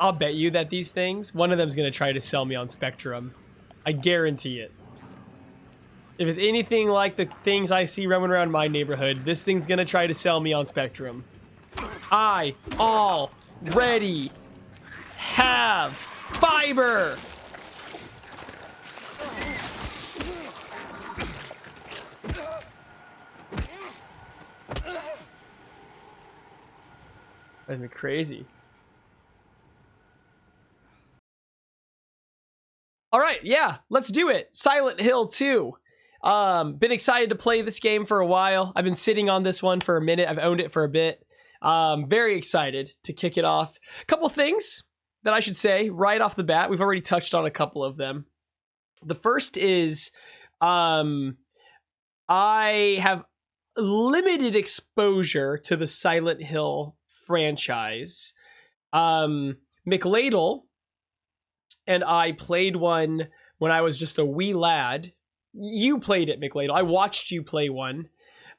I'll bet you that these things, one of them's gonna try to sell me on Spectrum. I guarantee it. If it's anything like the things I see roaming around my neighborhood, this thing's gonna try to sell me on Spectrum. I already have fiber. That's me crazy. All right, yeah, let's do it. Silent Hill 2. Been excited to play this game for a while. I've been sitting on this one for a minute. I've owned it for a bit. Very excited to kick it off. A couple things that I should say right off the bat. We've already touched on a couple of them. The first is I have limited exposure to the Silent Hill franchise. McLadel and I played one when I was just a wee lad. You played it, McLadel. I watched you play one.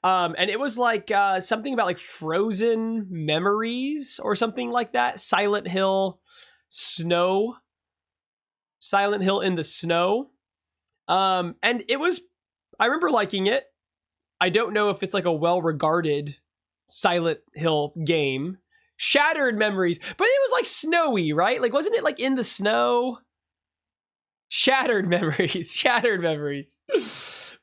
And it was like something about like frozen memories or something like that. Silent Hill Snow. Silent Hill in the Snow. And it was, I remember liking it. I don't know if it's like a well-regarded Silent Hill game. Shattered memories, but it was like snowy, right? Like, wasn't it like in the snow? Shattered memories. Shattered memories.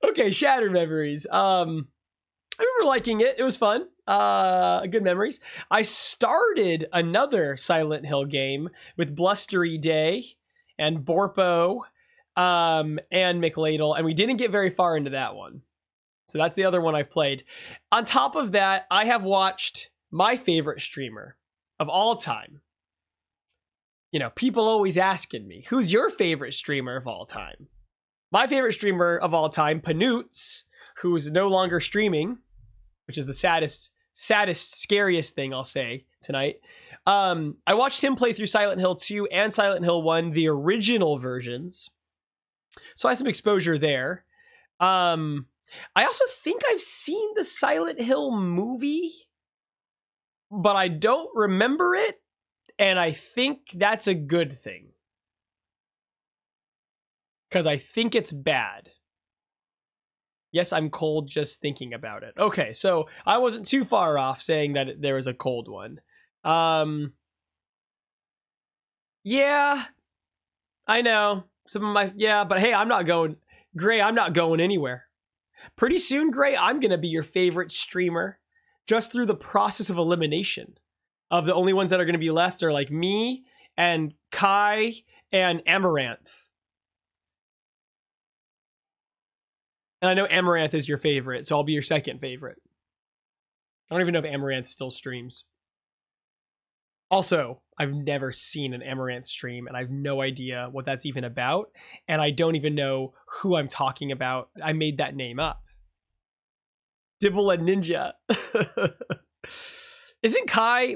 Okay, shattered memories. I remember liking it. It was fun. Good memories. I started another Silent Hill game with Blustery Day and Borpo and McLadel, and we didn't get very far into that one. So that's the other one I've played. On top of that, I have watched my favorite streamer of all time. You know, people always asking me, who's your favorite streamer of all time? My favorite streamer of all time, Panoots, who is no longer streaming, which is the saddest, scariest thing I'll say tonight. I watched him play through Silent Hill 2 and Silent Hill 1, the original versions. So I have some exposure there. I also think I've seen the Silent Hill movie, but I don't remember it, and I think that's a good thing. Because I think it's bad. Yes, I'm cold just thinking about it. Okay, so I wasn't too far off saying that there was a cold one. Yeah, I know. Some of my, yeah, but hey, I'm not going, Gray, I'm not going anywhere. Pretty soon, Gray, I'm going to be your favorite streamer just through the process of elimination. Of the only ones that are going to be left are like me and Kai and Amaranth. And I know Amaranth is your favorite, so I'll be your second favorite. I don't even know if Amaranth still streams. Also, I've never seen an Amaranth stream, and I have no idea what that's even about. And I don't even know who I'm talking about. I made that name up. Dibble and Ninja. Isn't Kai,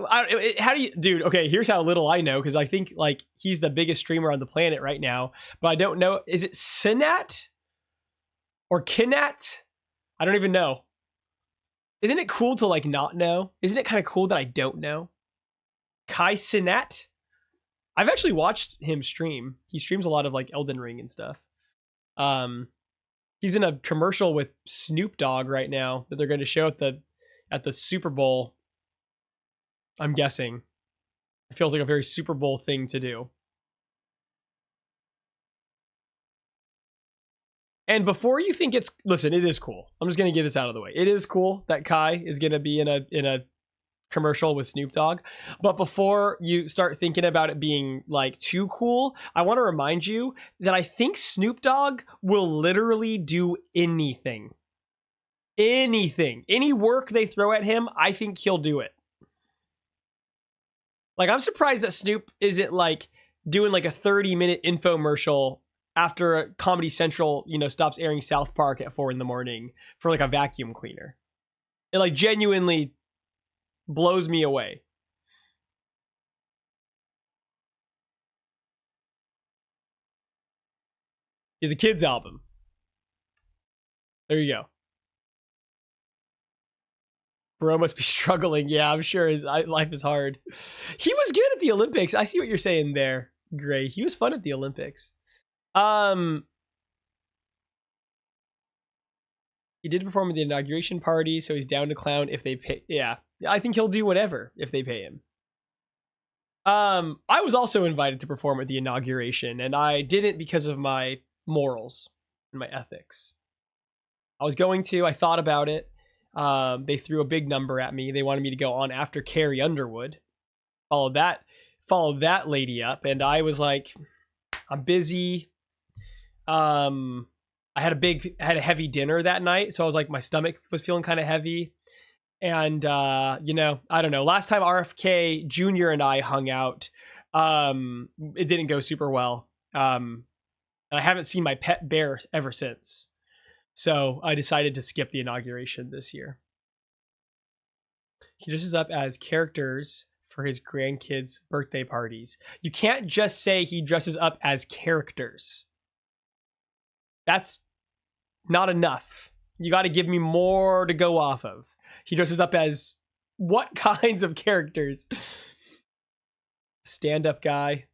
how do you, dude, okay, here's how little I know, because I think, like, he's the biggest streamer on the planet right now, but I don't know, is it Sinat? Or Kinat? I don't even know. Isn't it cool to, like, not know? Isn't it kind of cool that I don't know? Kai Sinat? I've actually watched him stream. He streams a lot of, like, Elden Ring and stuff. He's in a commercial with Snoop Dogg right now that they're going to show at the Super Bowl. I'm guessing. It feels like a very Super Bowl thing to do. And before you think it's, listen, it is cool. I'm just going to get this out of the way. It is cool that Kai is going to be in a commercial with Snoop Dogg. But before you start thinking about it being like too cool, I want to remind you that I think Snoop Dogg will literally do anything. Anything. Any work they throw at him, I think he'll do it. Like, I'm surprised that Snoop isn't like doing like a 30-minute infomercial after Comedy Central, you know, stops airing South Park at 4 a.m. for like a vacuum cleaner. It like genuinely blows me away. It's a kid's album. There you go. Bro must be struggling. Yeah, I'm sure his life is hard. He was good at the Olympics. I see what you're saying there, Gray. He was fun at the Olympics. He did perform at the inauguration party, so he's down to clown if they pay. Yeah, I think he'll do whatever if they pay him. I was also invited to perform at the inauguration, and I didn't because of my morals and my ethics. I was going to. I thought about it. They threw a big number at me. They wanted me to go on after Carrie Underwood. Followed that lady up, and I was like, I'm busy. I had a heavy dinner that night, so I was like, my stomach was feeling kind of heavy. And you know, I don't know. Last time RFK Jr. and I hung out, it didn't go super well. And I haven't seen my pet bear ever since. So I decided to skip the inauguration this year. He dresses up as characters for his grandkids' birthday parties. You can't just say he dresses up as characters. That's not enough. You got to give me more to go off of. He dresses up as what kinds of characters? Stand-up guy.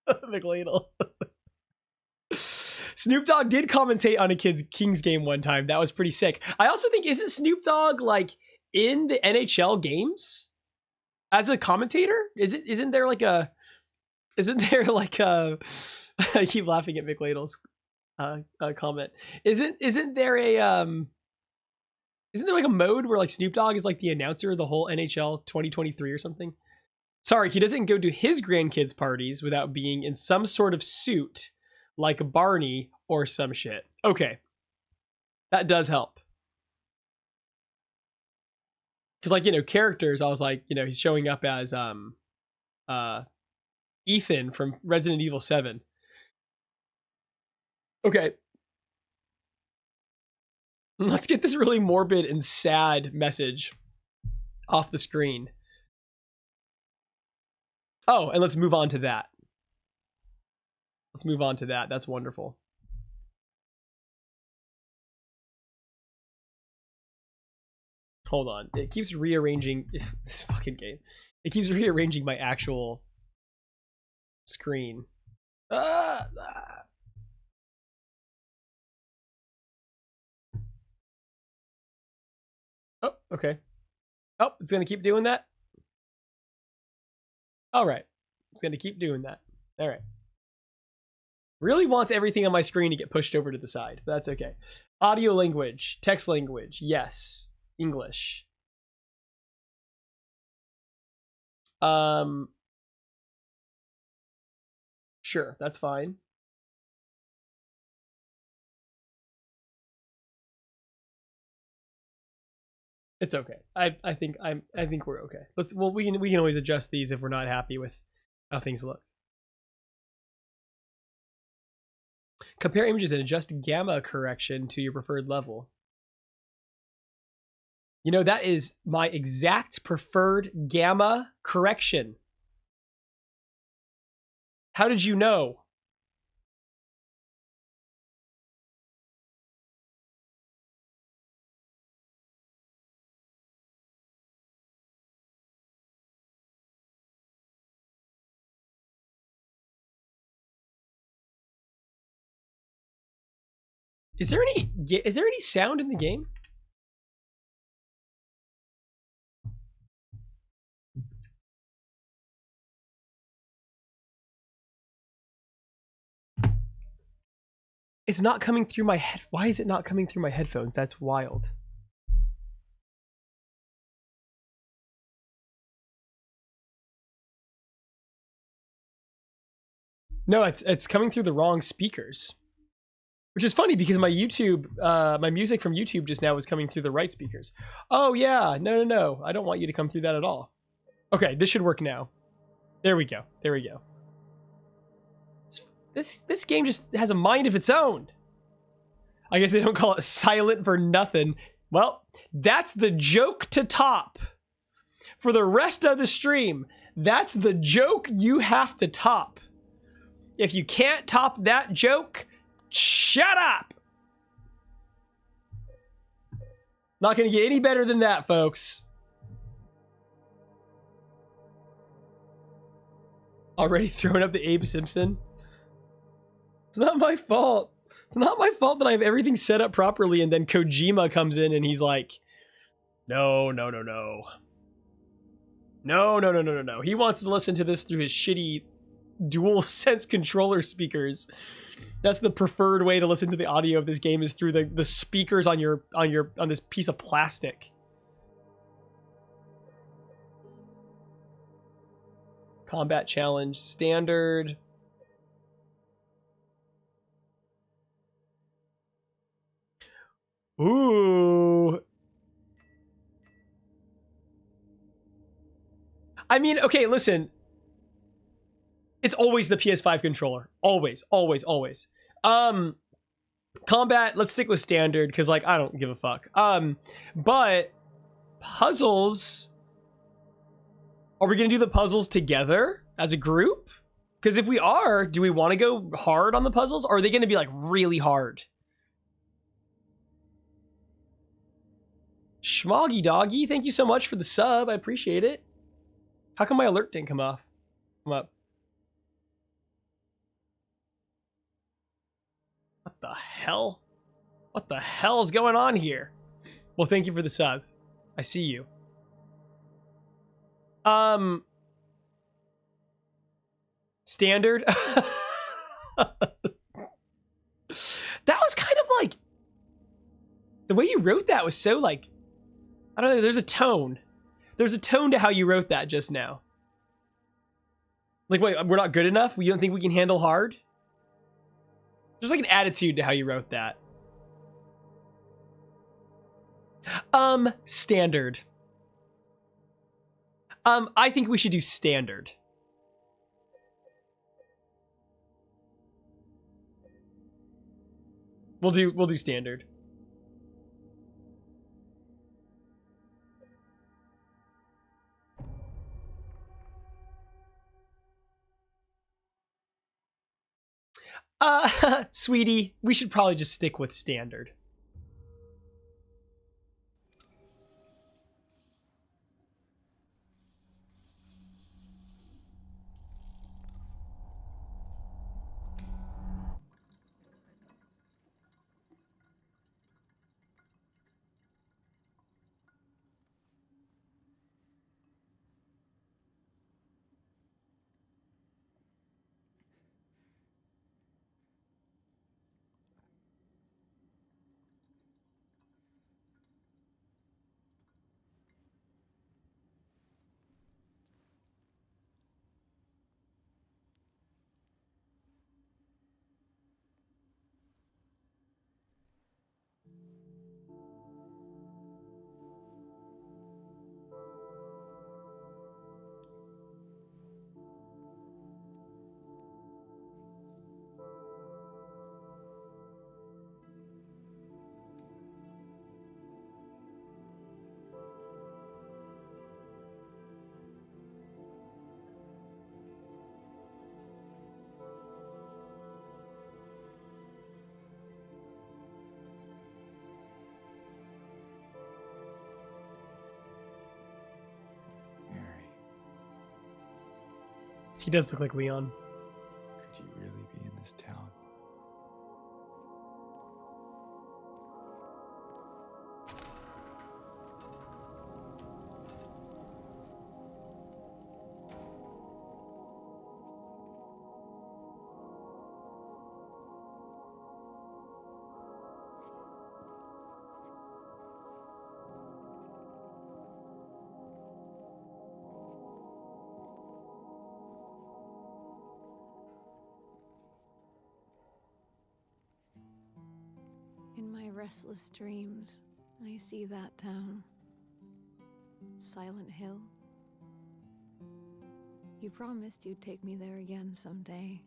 McLeodle. Snoop Dogg did commentate on a Kings game one time. That was pretty sick. I also think, isn't Snoop Dogg like in the NHL games as a commentator? Isn't there like a I keep laughing at McLeodle's comment. Isn't there like a mode where like Snoop Dogg is like the announcer of the whole NHL 2023 or something? Sorry, he doesn't go to his grandkids' parties without being in some sort of suit like Barney or some shit. Okay. That does help. Because like, you know, characters, I was like, you know, he's showing up as Ethan from Resident Evil 7. Okay. Let's get this really morbid and sad message off the screen. Oh, and let's move on to that. Let's move on to that. That's wonderful. Hold on. It keeps rearranging this fucking game. It keeps rearranging my actual screen. Oh, okay. Oh, it's going to keep doing that? All right. It's going to keep doing that. All right. Really wants everything on my screen to get pushed over to the side. But that's okay. Audio language. Text language. Yes. English. Sure. That's fine. It's okay. I think we're okay. We can always adjust these if we're not happy with how things look. Compare images and adjust gamma correction to your preferred level. You know, that is my exact preferred gamma correction. How did you know? Is there any sound in the game? It's not coming through my head. Why is it not coming through my headphones? That's wild. No, it's coming through the wrong speakers. Which is funny because my YouTube, my music from YouTube just now was coming through the right speakers. Oh yeah, no. I don't want you to come through that at all. Okay, this should work now. There we go. This game just has a mind of its own. I guess they don't call it silent for nothing. Well, that's the joke to top. For the rest of the stream, that's the joke you have to top. If you can't top that joke, shut up! Not going to get any better than that, folks. Already throwing up the Abe Simpson. It's not my fault. It's not my fault that I have everything set up properly and then Kojima comes in and he's like, no. No. He wants to listen to this through his shitty dual sense controller speakers. That's the preferred way to listen to the audio of this game, is through the speakers on this piece of plastic. Combat challenge standard. Ooh. I mean, okay, listen. It's always the PS5 controller. Always. Combat, let's stick with standard, because, like, I don't give a fuck. But puzzles, are we going to do the puzzles together as a group? Because if we are, do we want to go hard on the puzzles, or are they going to be, like, really hard? Schmoggy Doggy, thank you so much for the sub. I appreciate it. How come my alert didn't come up? What the hell? What the hell is going on here? Well, thank you for the sub. I see you. Standard. That was kind of like, the way you wrote that was so, like, I don't know, there's a tone. There's a tone to how you wrote that just now. Like, wait, we're not good enough? You don't think we can handle hard? There's like an attitude to how you wrote that. Standard. I think we should do standard. We'll do standard. Sweetie, we should probably just stick with standard. He does look like Leon. Could you really be in this town? In my restless dreams, I see that town. Silent Hill. You promised you'd take me there again someday.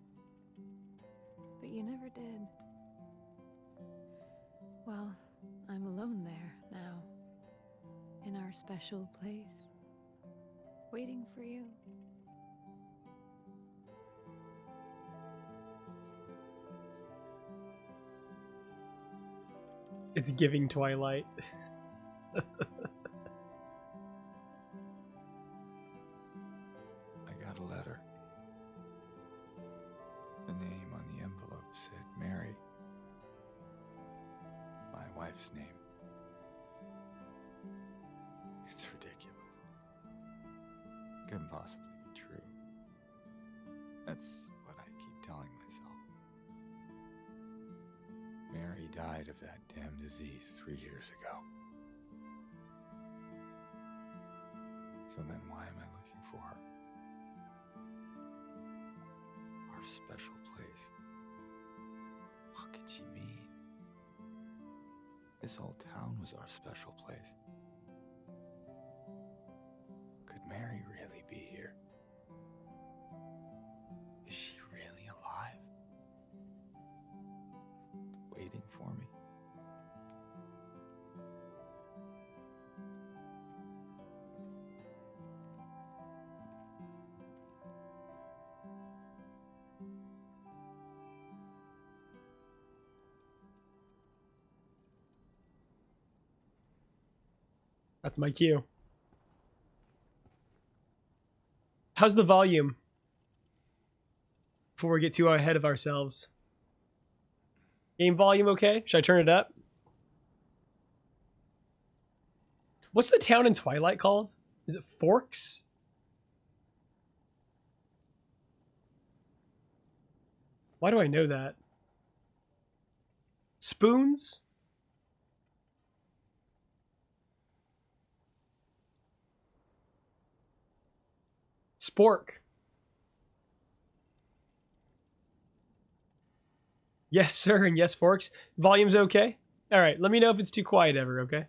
But you never did. Well, I'm alone there now. In our special place. Waiting for you. It's giving Twilight. I got a letter. The name on the envelope said Mary. My wife's name. It's ridiculous. Couldn't possibly be true. That's what I keep telling myself. Mary died of that damn disease 3 years ago. So then why am I looking for her? Our special place. What could she mean? This whole town was our special place. Could Mary really be here? Is she really alive? Waiting for me? That's my cue. How's the volume? Before we get too ahead of ourselves. Game volume okay? Should I turn it up? What's the town in Twilight called? Is it Forks? Why do I know that? Spoons? Spork. Yes, sir, and yes, Forks. Volume's okay? Alright, let me know if it's too quiet ever, okay?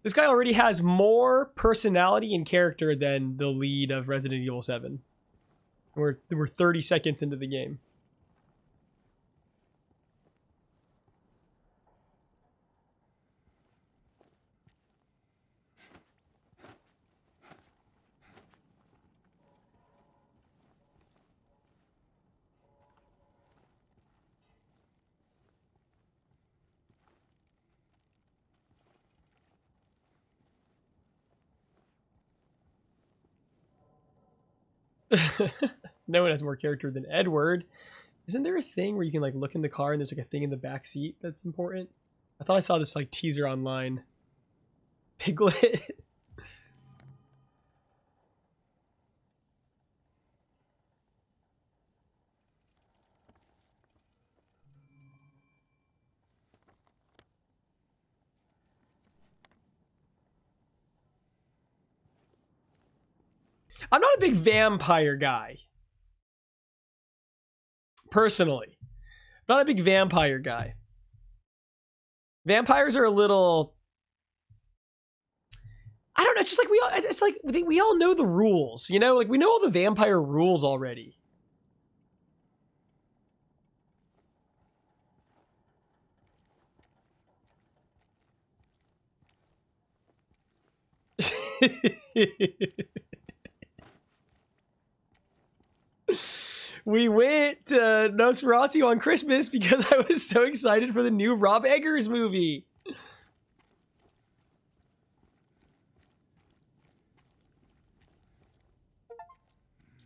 This guy already has more personality and character than the lead of Resident Evil 7. We're 30 seconds into the game. No one has more character than Edward. Isn't there a thing where you can like look in the car and there's like a thing in the back seat that's important? I thought I saw this like teaser online. Piglet. I'm not a big vampire guy. Personally. I'm not a big vampire guy. Vampires are a little, I don't know, it's just like we all know the rules, you know? Like we know all the vampire rules already. We went to Nosferatu on Christmas because I was so excited for the new Rob Eggers movie.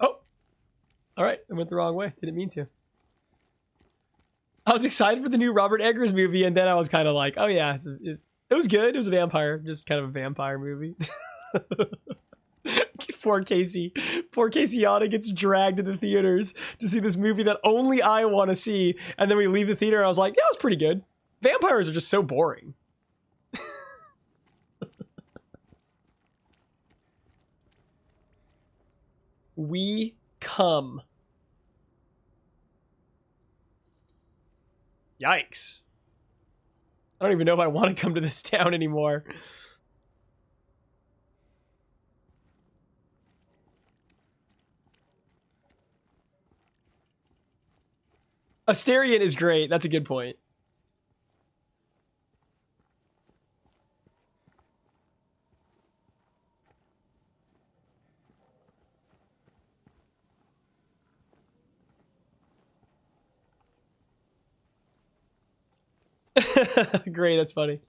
Oh, all right. I went the wrong way. Didn't mean to. I was excited for the new Robert Eggers movie, and then I was kind of like, oh yeah, it was good. It was a vampire, just kind of a vampire movie. Poor Casey. Poor Caseyana gets dragged to the theaters to see this movie that only I want to see. And then we leave the theater and I was like, yeah, it was pretty good. Vampires are just so boring. We come. Yikes. I don't even know if I want to come to this town anymore. Asterion is great. That's a good point. Great, that's funny.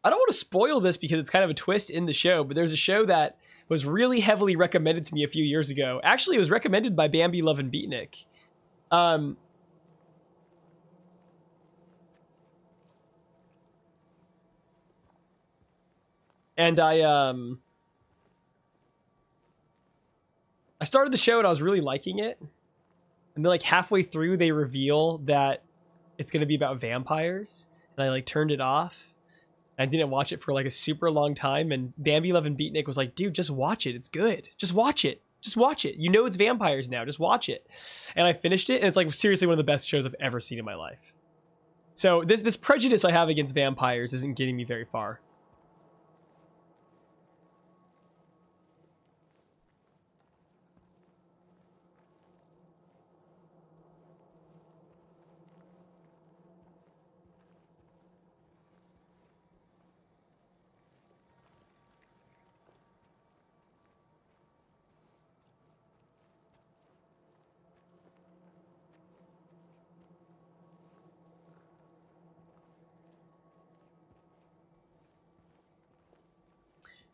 I don't want to spoil this because it's kind of a twist in the show, but there's a show that was really heavily recommended to me a few years ago. Actually, it was recommended by Bambi Love and Beatnik. Um, and I started the show and I was really liking it. And then like halfway through they reveal that it's going to be about vampires, and I like turned it off. I didn't watch it for like a super long time, and Bambi Love and Beatnik was like, dude, just watch it. It's good. Just watch it. Just watch it. You know it's vampires now. Just watch it. And I finished it, and it's like seriously one of the best shows I've ever seen in my life. So this prejudice I have against vampires isn't getting me very far.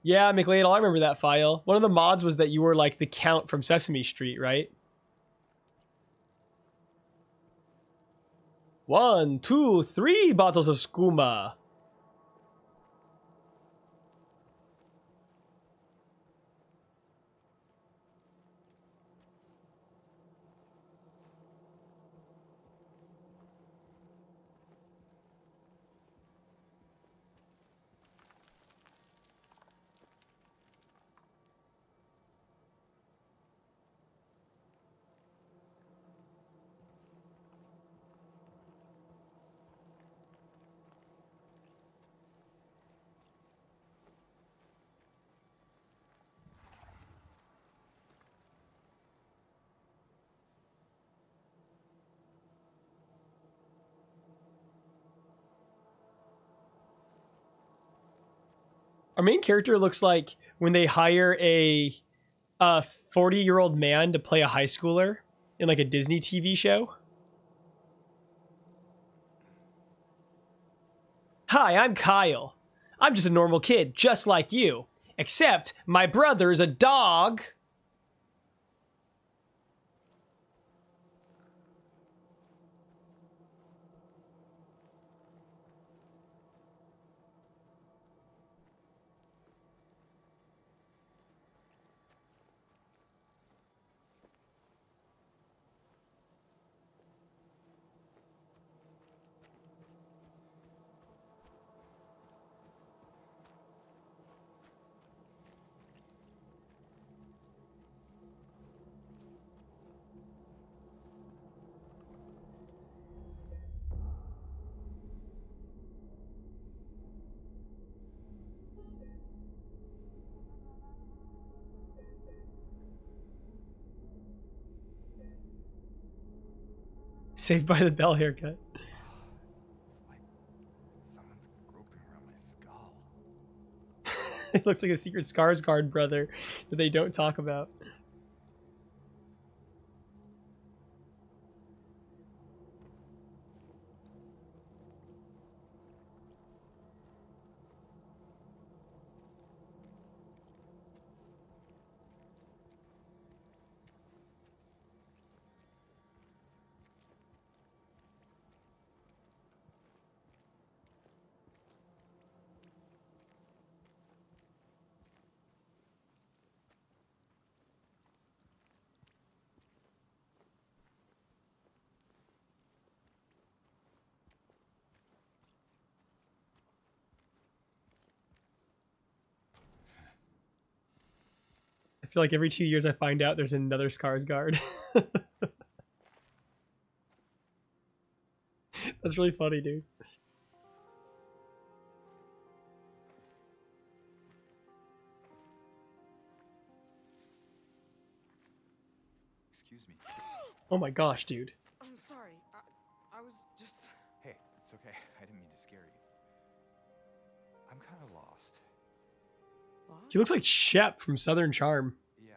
Yeah, McLeod, I remember that file. One of the mods was that you were like the Count from Sesame Street, right? 1, 2, 3 bottles of skooma. Our main character looks like when they hire a 40-year-old man to play a high schooler in like a Disney TV show. Hi, I'm Kyle. I'm just a normal kid, just like you. Except my brother is a dog. Saved by the Bell haircut. It's like someone's groping around my skull. It looks like a secret Skarsgård brother that they don't talk about. I feel like every 2 years I find out there's another Skarsgård. That's really funny, dude. Excuse me. Oh my gosh, dude. I'm sorry. I was just... Hey, it's okay. I didn't mean to scare you. I'm kind of lost. He looks like Shep from Southern Charm. Yeah,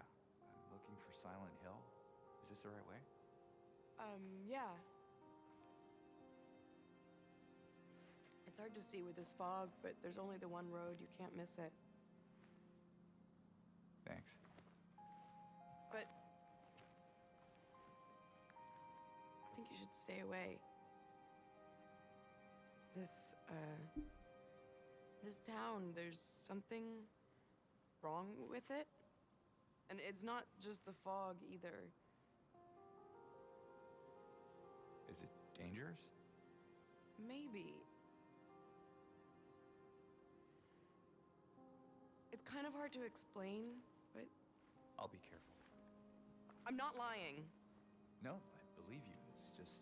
hard to see with this fog, but there's only the one road. You can't miss it. Thanks. But I think you should stay away. This town, there's something wrong with it. And it's not just the fog either. Is it dangerous? Maybe. It's kind of hard to explain, but I'll be careful. I'm not lying. No, I believe you. It's just...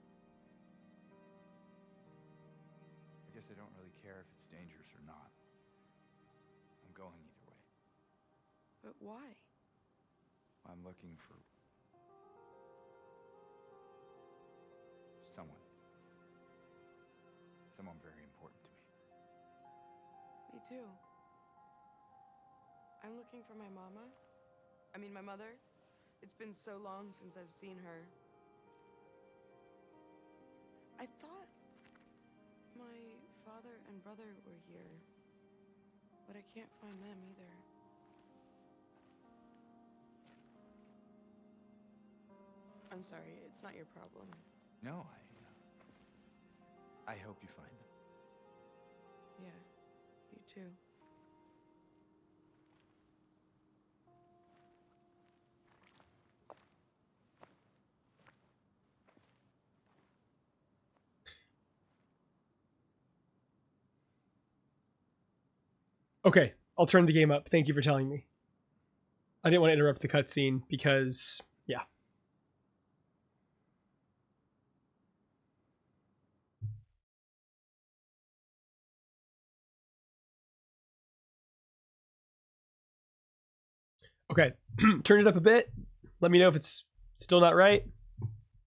I guess I don't really care if it's dangerous or not. I'm going either way. But why? I'm looking for... someone. Someone very important to me. Me too. I'm looking for my mama. I mean, my mother. It's been so long since I've seen her. I thought my father and brother were here, but I can't find them either. I'm sorry, it's not your problem. No, I hope you find them. Yeah, you too. Okay, I'll turn the game up. Thank you for telling me. I didn't want to interrupt the cutscene because, yeah. Okay, turn it up a bit. Let me know if it's still not right.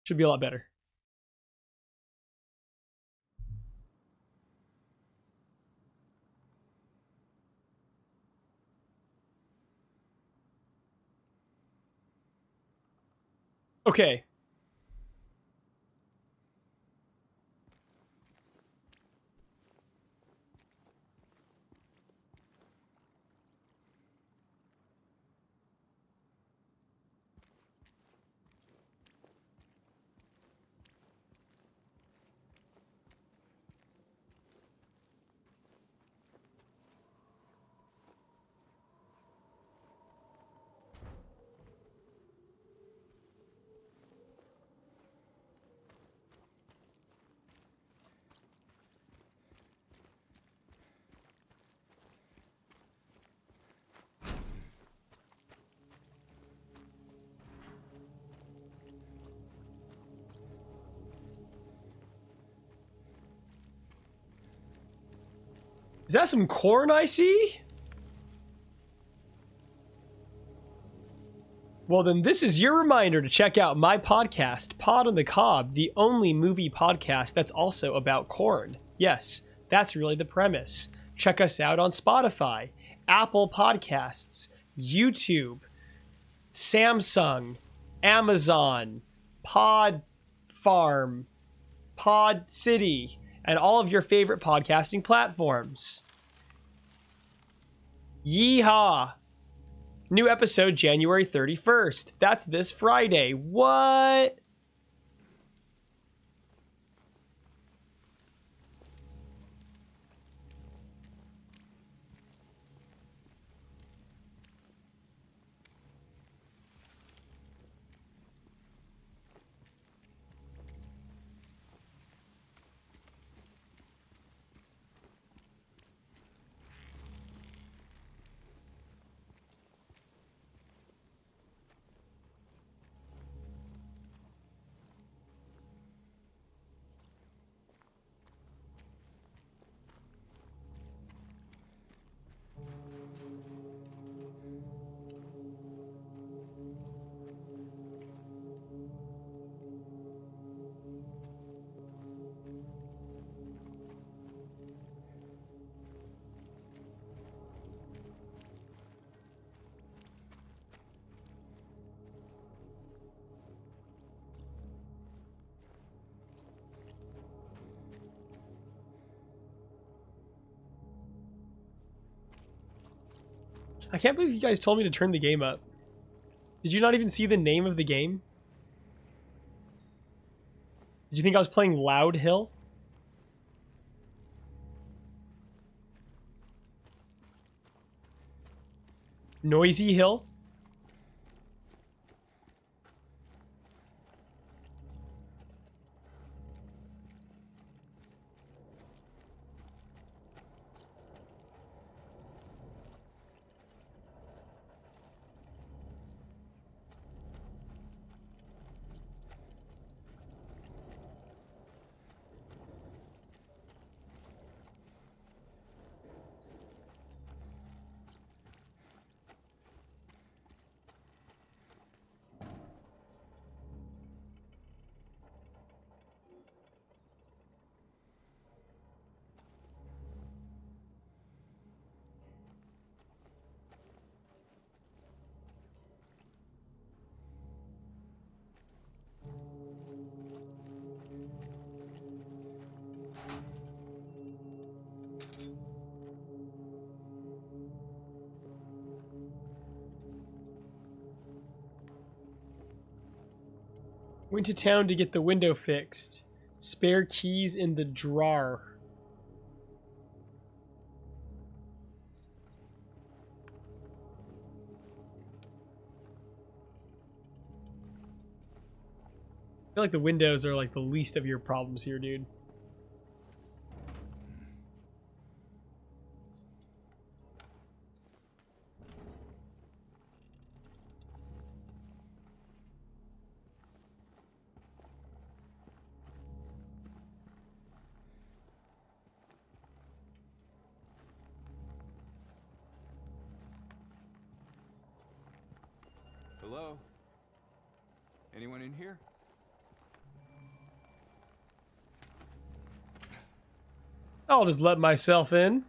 Should be a lot better. Okay. Is that some corn I see? Well, then this is your reminder to check out my podcast, Pod on the Cob, the only movie podcast that's also about corn. Yes, that's really the premise. Check us out on Spotify, Apple Podcasts, YouTube, Samsung, Amazon, Pod Farm, Pod City, and all of your favorite podcasting platforms. Yeehaw! New episode January 31st. That's this Friday. What? I can't believe you guys told me to turn the game up. Did you not even see the name of the game? Did you think I was playing Loud Hill? Noisy Hill? Went to town to get the window fixed. Spare keys in the drawer. I feel like the windows are like the least of your problems here, dude. Hello? Anyone in here? I'll just let myself in.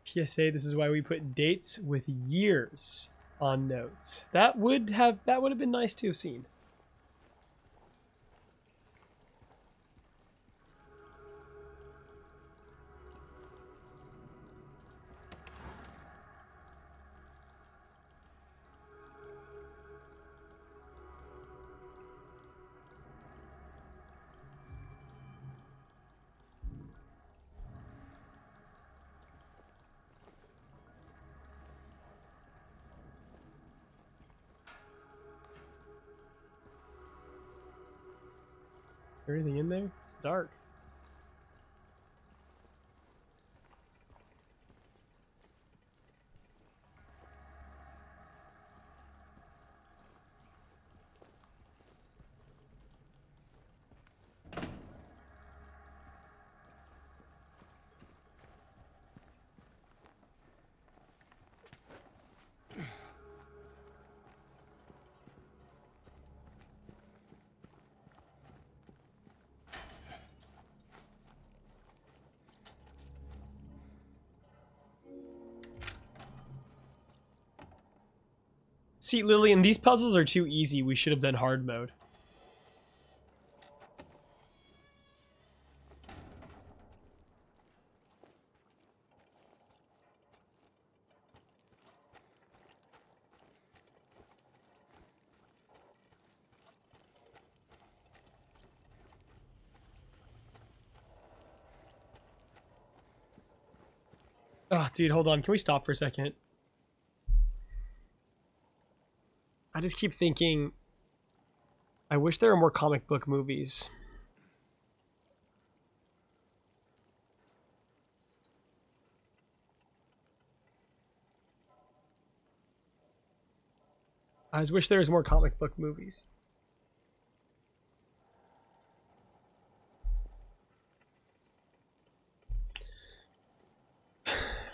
PSA, this is why we put dates with years on notes. That would have been nice to have seen. Everything in there? It's dark. See, Lillian, these puzzles are too easy. We should have done hard mode. Oh, dude, hold on. Can we stop for a second? I just keep thinking, I wish there were more comic book movies. I just wish there was more comic book movies.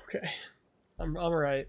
Okay, I'm alright.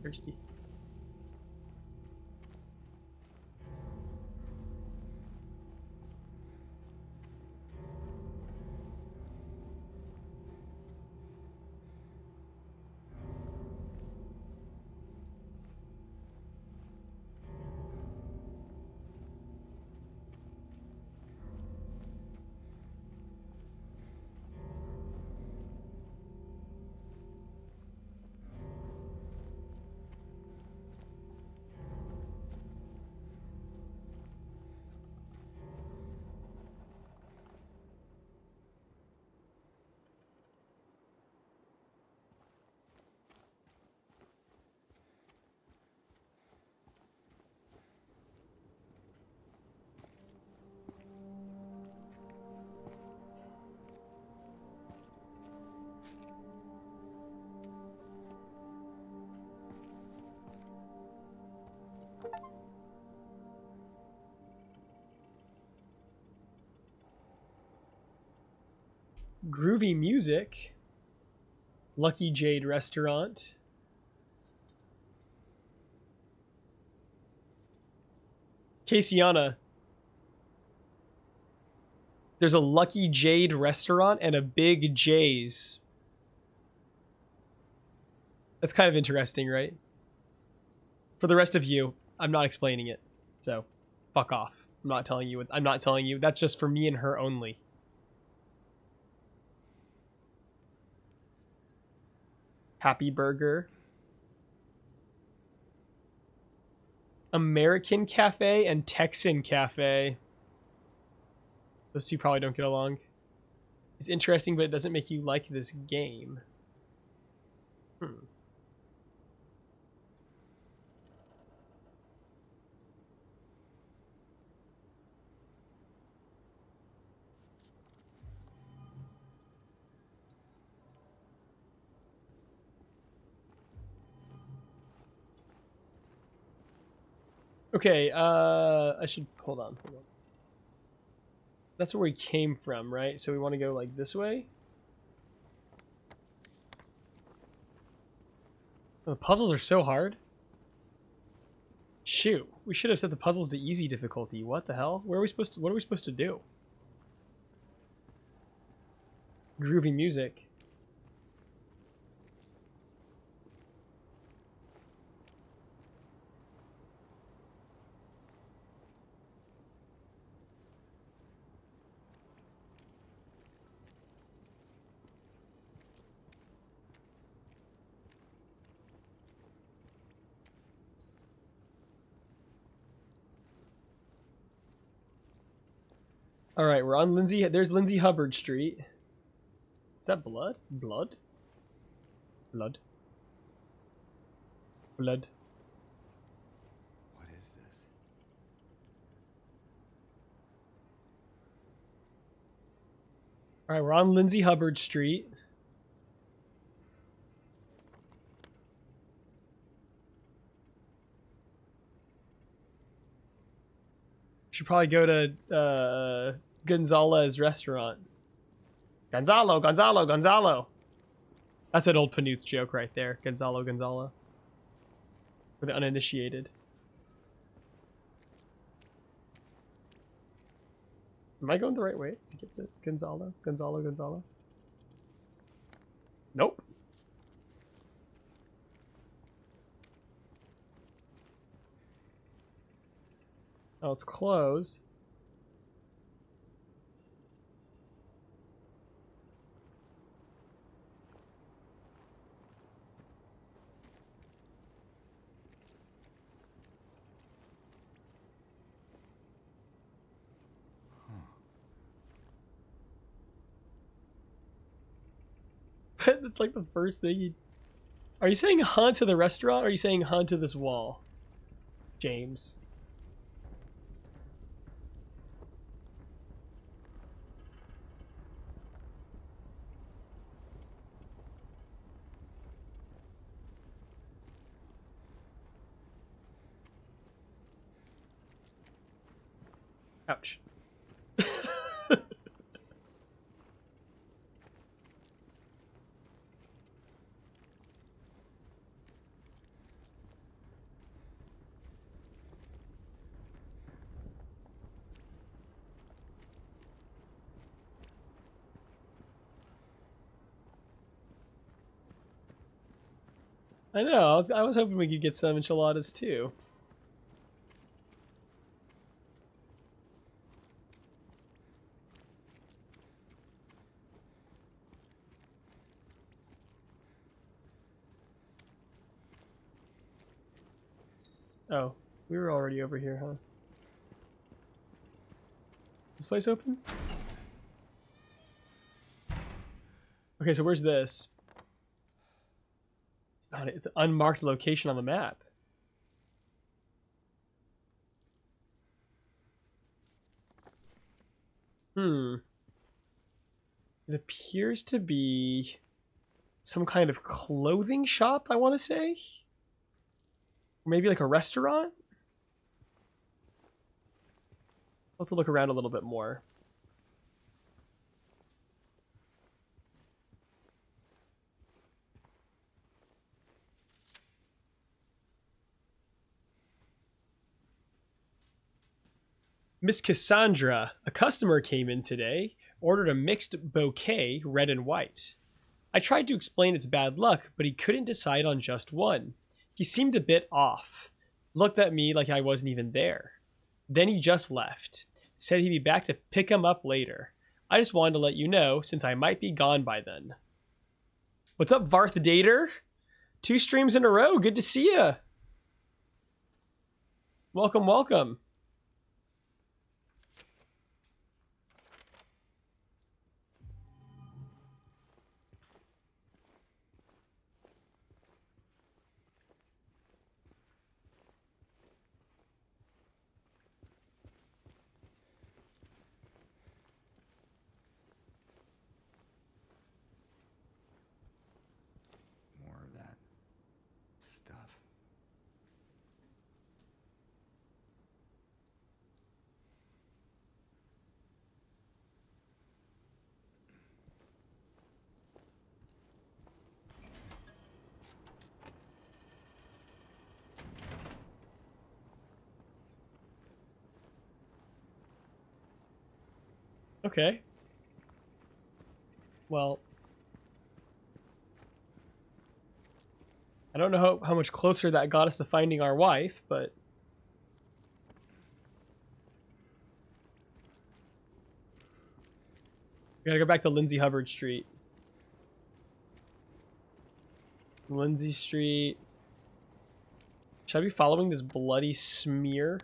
thirsty. Groovy music. Lucky Jade Restaurant. Casiana. There's a Lucky Jade Restaurant and a Big J's. That's kind of interesting, right? For the rest of you, I'm not explaining it. So, fuck off. I'm not telling you. I'm not telling you. That's just for me and her only. Happy Burger. American Cafe and Texan Cafe. Those two probably don't get along. It's interesting, but it doesn't make you like this game. Okay, I should hold on. That's where we came from, right? So we want to go like this way. Oh, the puzzles are so hard. Shoot, we should have set the puzzles to easy difficulty. What the hell? Where are we supposed to? What are we supposed to do? Groovy music. All right, we're on Lindsay. There's Lindsay Hubbard Street. Is that blood? Blood? Blood. Blood. What is this? All right, we're on Lindsay Hubbard Street. Should probably go to Gonzalo's restaurant. Gonzalo, Gonzalo, Gonzalo. That's an old Panut's joke right there. Gonzalo, Gonzalo. For the uninitiated. Am I going the right way to get to Gonzalo? Gonzalo, Gonzalo? Nope. Oh, it's closed. It's like the first thing you... Are you saying haunt to the restaurant, or are you saying haunt to this wall? James. Ouch. I know. I was hoping we could get some enchiladas too. Oh, we were already over here, huh? Is this place open? Okay, so where's this? It's not. It's an unmarked location on the map. It appears to be some kind of clothing shop, I want to say. Or maybe like a restaurant? I'll have to look around a little bit more. Miss Cassandra, a customer came in today, ordered a mixed bouquet, red and white. I tried to explain it's bad luck, but he couldn't decide on just one. He seemed a bit off, looked at me like I wasn't even there. Then he just left, said he'd be back to pick him up later. I just wanted to let you know, since I might be gone by then. What's up, Varth Dater? 2 streams in a row, good to see ya. Welcome, welcome. More of that stuff. Okay. Well, I don't know how much closer that got us to finding our wife, but... We gotta go back to Lindsay Hubbard Street. Lindsay Street. Should I be following this bloody smear?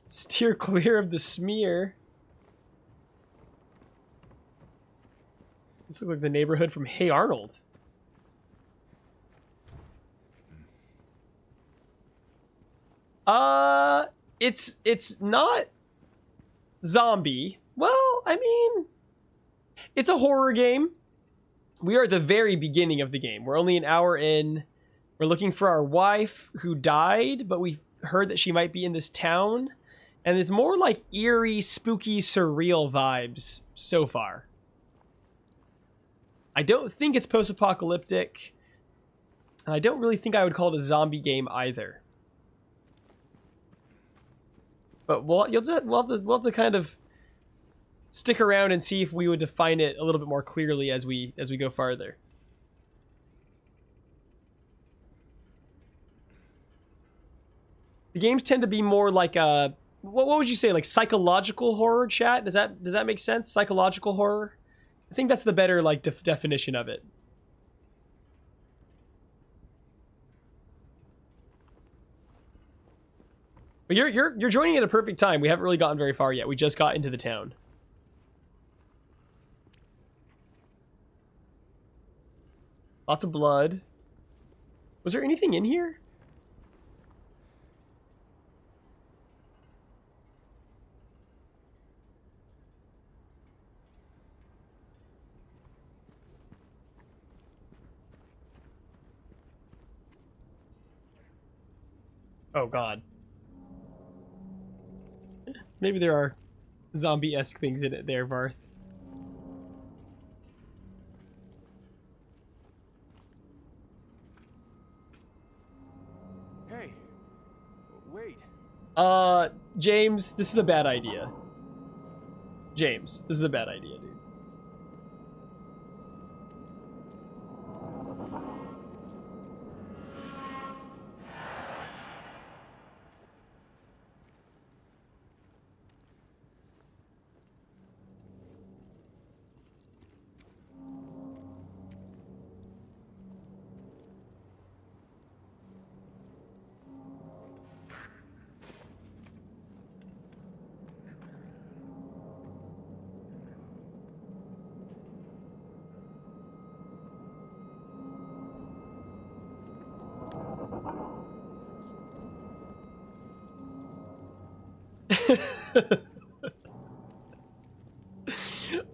Steer clear of the smear. This looks like the neighborhood from Hey Arnold. It's not zombie. Well, I mean, it's a horror game. We are at the very beginning of the game. We're only an hour in. We're looking for our wife who died, but we heard that she might be in this town. And it's more like eerie, spooky, surreal vibes so far. I don't think it's post-apocalyptic. And I don't really think I would call it a zombie game either. But we'll have to kind of stick around and see if we would define it a little bit more clearly as we go farther. The games tend to be more like a... What would you say, like psychological horror, chat? Does that make sense? Psychological horror? I think that's the better like definition of it. But you're joining at a perfect time. We haven't really gotten very far yet. We just got into the town. Lots of blood. Was there anything in here? Oh god. Maybe there are zombie-esque things in it there, Varth. James, this is a bad idea. James, this is a bad idea, dude.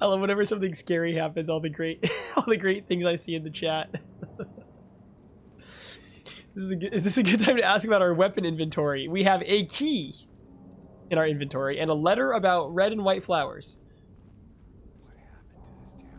I love whenever something scary happens, all the great all the great things I see in the chat. Is this a good time to ask about our weapon inventory? We have a key in our inventory and a letter about red and white flowers. What happened to this town?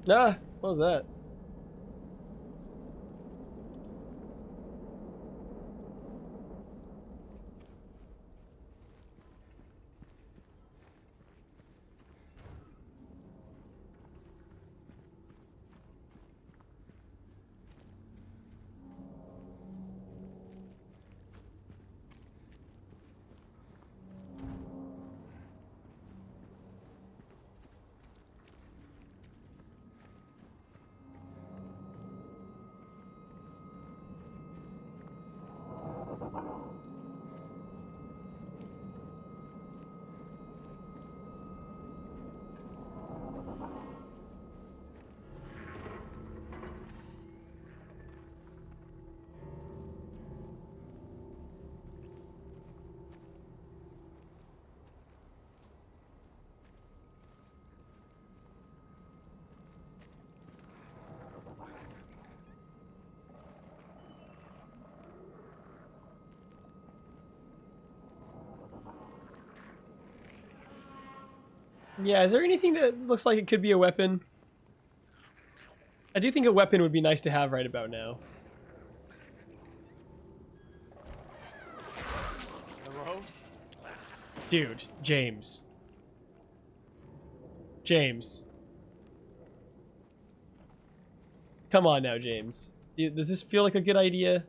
Ah, what was that? Yeah, is there anything that looks like it could be a weapon? I do think a weapon would be nice to have right about now. Hello? Dude, James. James. Come on now, James. Does this feel like a good idea?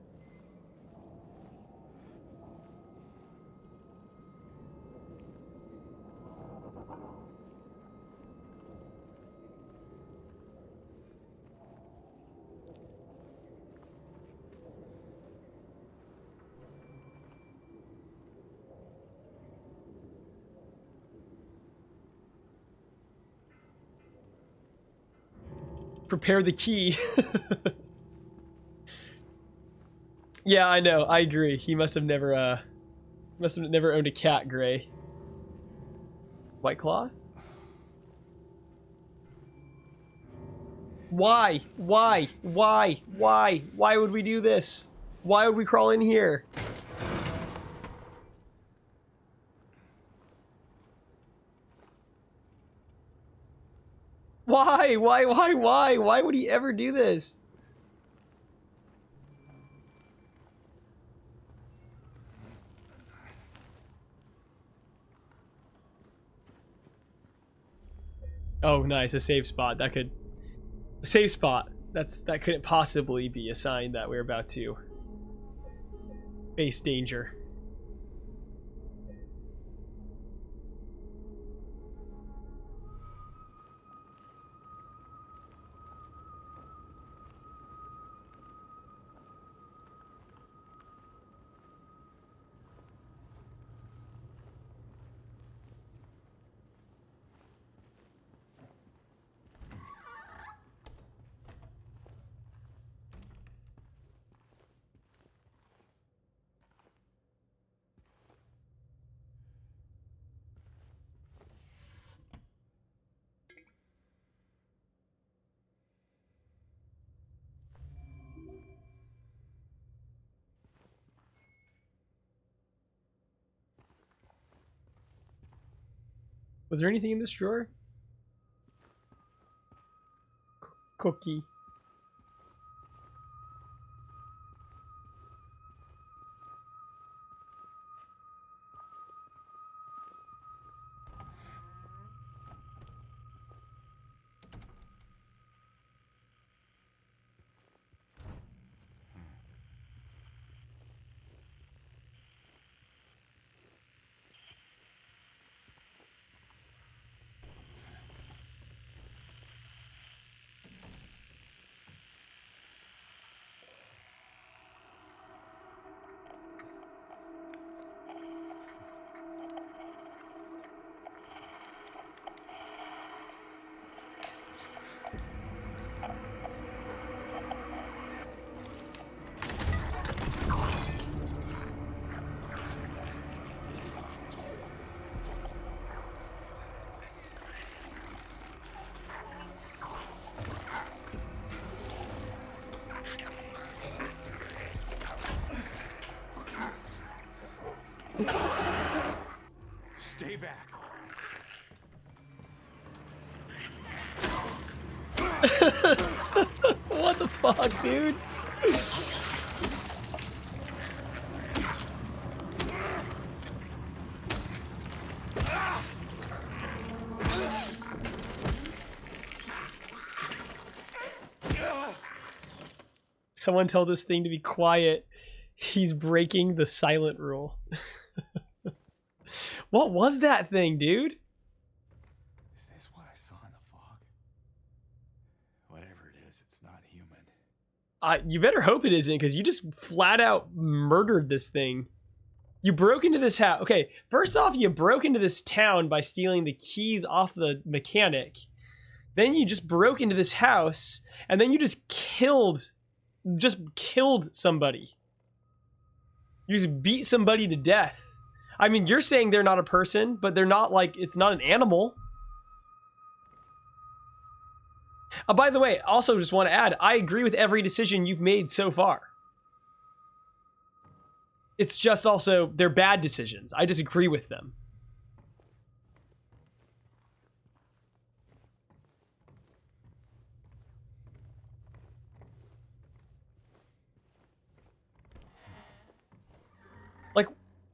Prepare the key. Yeah, I know. I agree. He must have never owned a cat, Gray. White Claw? Why? Why? Why? Why? Why would we do this? Why would we crawl in here? Why? Why? Why would he ever do this? Oh, nice. A safe spot. That could... A safe spot. That couldn't possibly be a sign that we're about to face danger. Was there anything in this drawer? Cookie. Stay back. What the fuck, dude? Someone tell this thing to be quiet. He's breaking the silent rule. What was that thing, dude? Is this what I saw in the fog? Whatever it is, it's not human. You better hope it isn't, because you just flat out murdered this thing. You broke into this house. Okay, first off, you broke into this town by stealing the keys off the mechanic. Then you just broke into this house, and then you just killed somebody. You just beat somebody to death. I mean, you're saying they're not a person, but they're not like, it's not an animal. By the way, also just want to add, I agree with every decision you've made so far. It's just also, they're bad decisions. I disagree with them.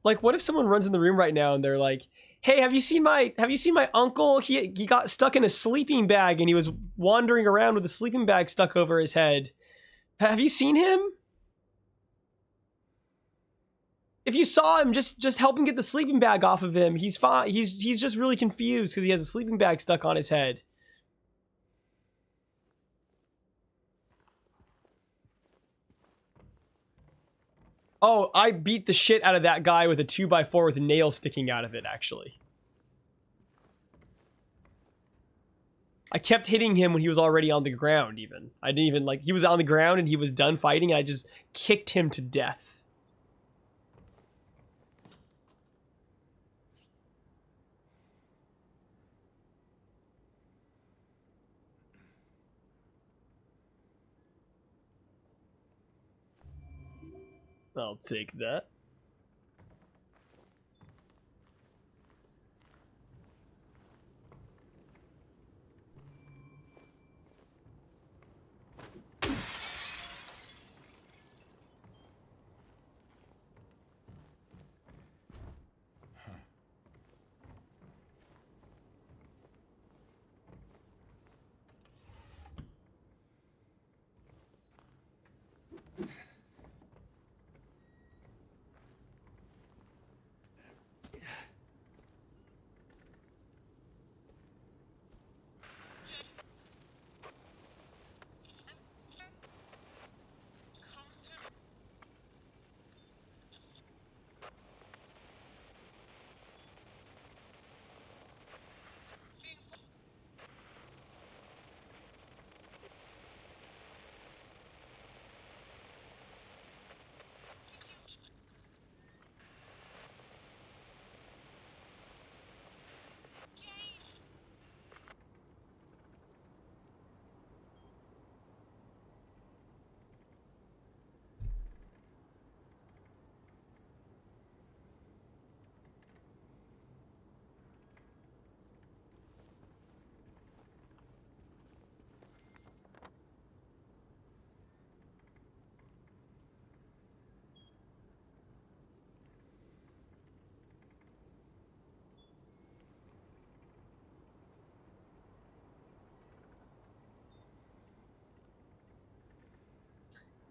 Like, what if someone runs in the room right now and they're like, "Hey, have you seen my uncle? He got stuck in a sleeping bag and he was wandering around with a sleeping bag stuck over his head. Have you seen him? If you saw him, just help him get the sleeping bag off of him. He's fine. He's just really confused because he has a sleeping bag stuck on his head." Oh, I beat the shit out of that guy with a 2x4 with a nail sticking out of it, actually. I kept hitting him when he was already on the ground, even. I didn't even, like, he was on the ground and he was done fighting, and I just kicked him to death. I'll take that.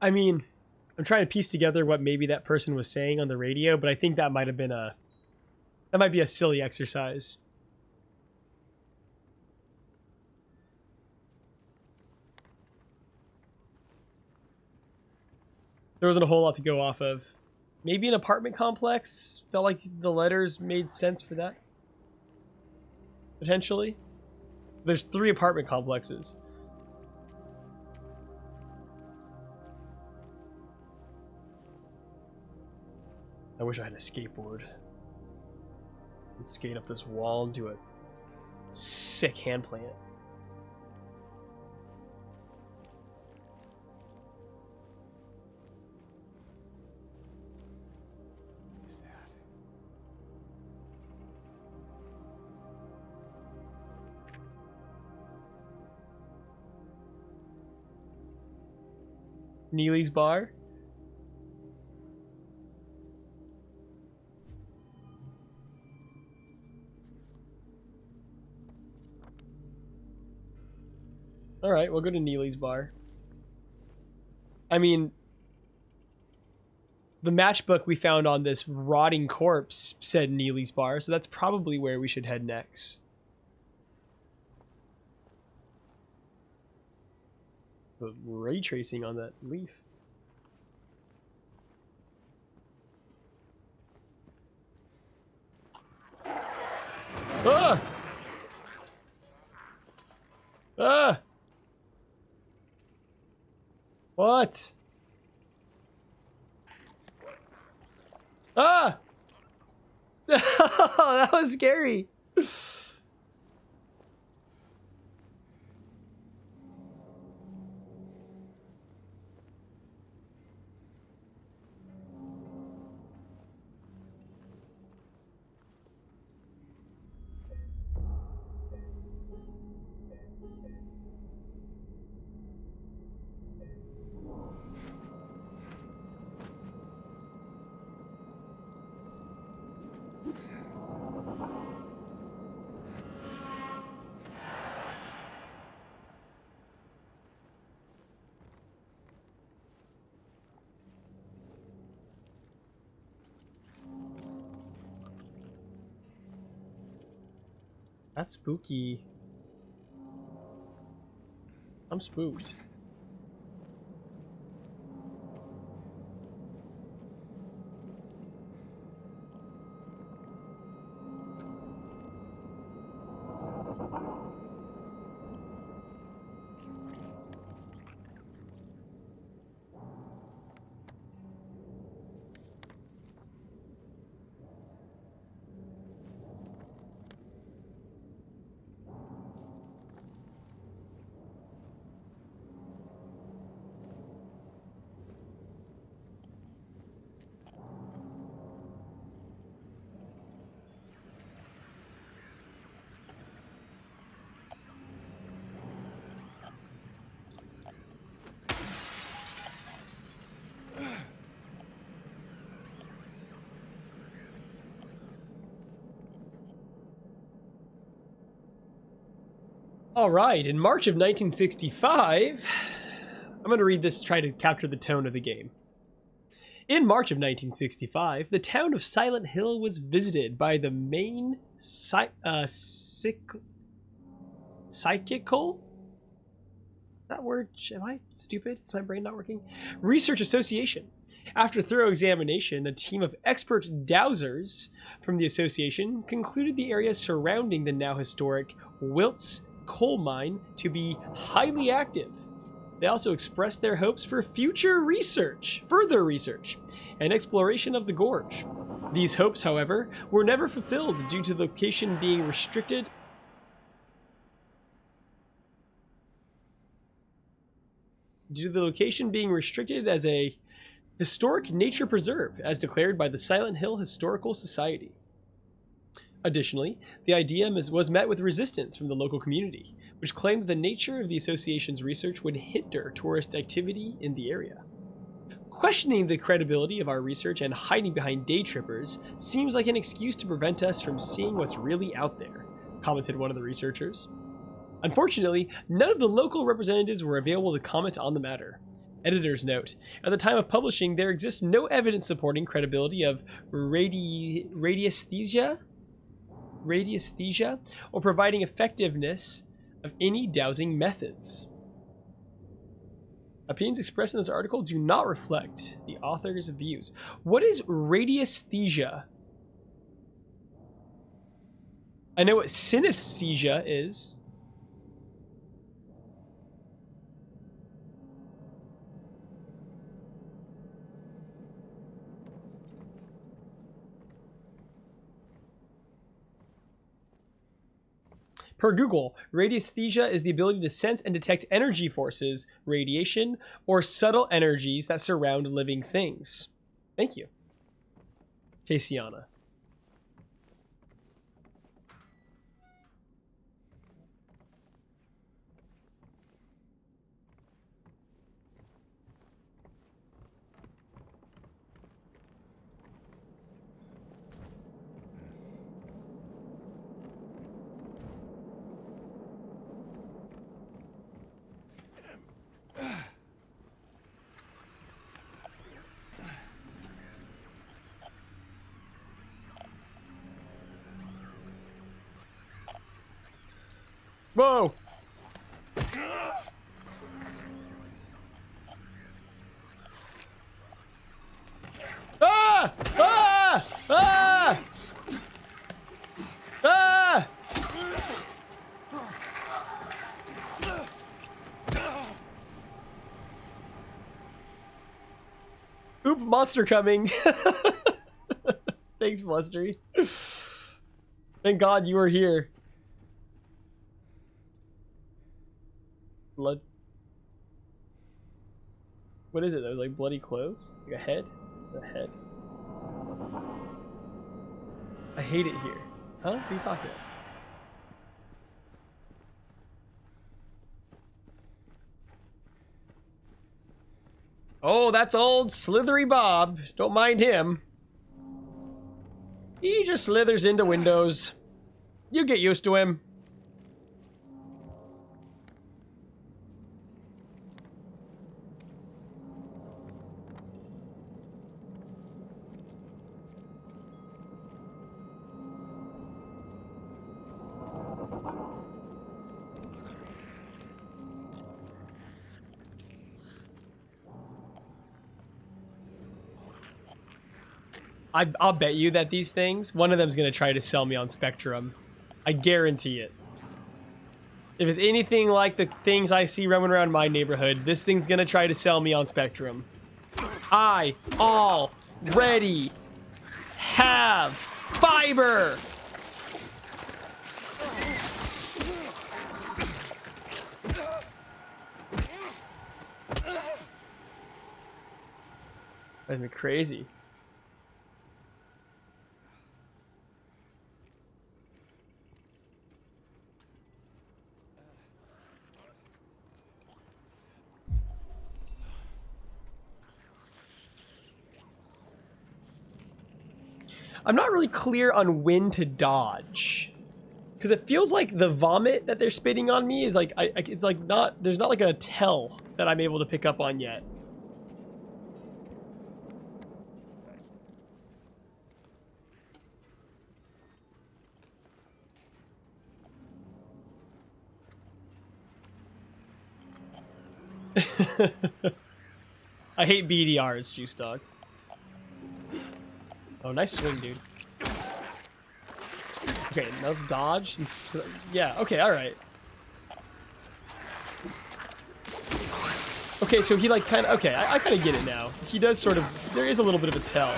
I mean, I'm trying to piece together what maybe that person was saying on the radio, but I think that might be a silly exercise. There wasn't a whole lot to go off of. Maybe an apartment complex? Felt like the letters made sense for that. Potentially. There's 3 apartment complexes. I wish I had a skateboard. And skate up this wall and do a sick hand plant. Is that? Neely's bar. Alright, we'll go to Neely's bar. I mean, the matchbook we found on this rotting corpse said Neely's bar, so that's probably where we should head next. The ray tracing on that leaf. Ah! Ah! What? Ah! That was scary. That's spooky. I'm spooked. All right, in March of 1965, I'm going to read this to try to capture the tone of the game. In March of 1965, the town of Silent Hill was visited by the main psychical? That word? Am I stupid? Is my brain not working? Research Association. After thorough examination, a team of expert dowsers from the association concluded the area surrounding the now historic Wiltz coal mine to be highly active. They also expressed their hopes for further research, and exploration of the gorge. These hopes, however, were never fulfilled due to the location being restricted as a historic nature preserve, as declared by the Silent Hill Historical Society. Additionally, the idea was met with resistance from the local community, which claimed that the nature of the association's research would hinder tourist activity in the area. Questioning the credibility of our research and hiding behind day trippers seems like an excuse to prevent us from seeing what's really out there, commented one of the researchers. Unfortunately, none of the local representatives were available to comment on the matter. Editor's note. At the time of publishing, there exists no evidence supporting credibility of radiesthesia or providing effectiveness of any dowsing methods. Opinions expressed in this article do not reflect the author's views. What is radiesthesia? I know what synesthesia is. Per Google, radiesthesia is the ability to sense and detect energy forces, radiation, or subtle energies that surround living things. Thank you. Casiana. Whoa! Ah! Ah! Ah! Ah! Oop, monster coming. Thanks, Blustery. Thank God you were here. Blood. What is it? Those like bloody clothes? Like a head? A head? I hate it here. Huh? What are you talking about? Oh, that's old Slithery Bob. Don't mind him. He just slithers into windows. You get used to him. I'll bet you that these things, one of them's going to try to sell me on Spectrum. I guarantee it. If it's anything like the things I see roaming around my neighborhood, this thing's going to try to sell me on Spectrum. I already have fiber! That's me crazy. I'm not really clear on when to dodge, because it feels like the vomit that they're spitting on me is like it's like not, there's not like a tell that I'm able to pick up on yet. I hate BDRs, Juice Dog. Oh, nice swing, dude. Okay, now let's dodge. Yeah, okay, alright. Okay, so he like kind of... Okay, I kind of get it now. He does sort of... There is a little bit of a tell.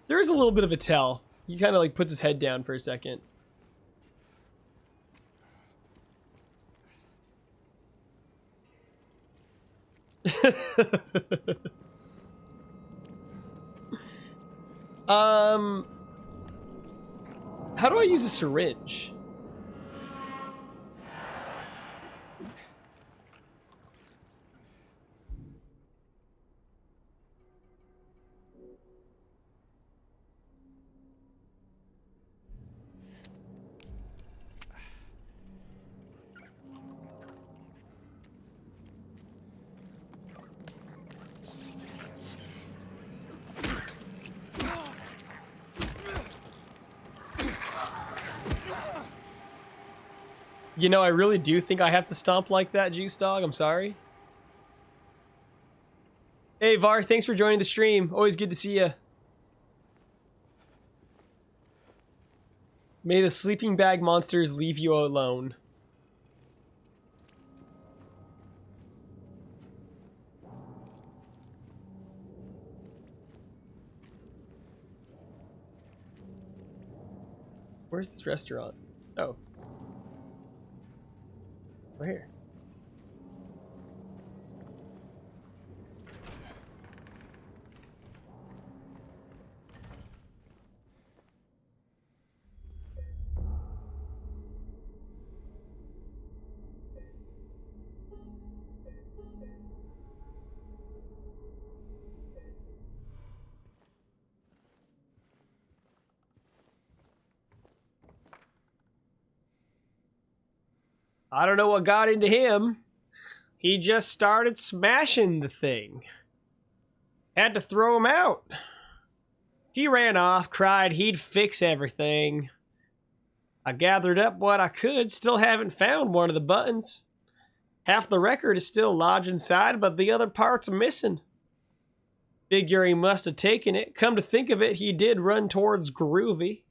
There is a little bit of a tell. He kind of like puts his head down for a second. How do I use a syringe? You know, I really do think I have to stomp like that, Juice Dog. I'm sorry. Hey, Var, thanks for joining the stream. Always good to see you. May the sleeping bag monsters leave you alone. Where's this restaurant? Oh. Right here. I don't know what got into him. He just started smashing the thing. Had to throw him out. He ran off, cried he'd fix everything. I gathered up what I could, still haven't found one of the buttons. Half the record is still lodged inside, but the other parts are missing. Figure he must have taken it. Come to think of it, he did run towards Groovy.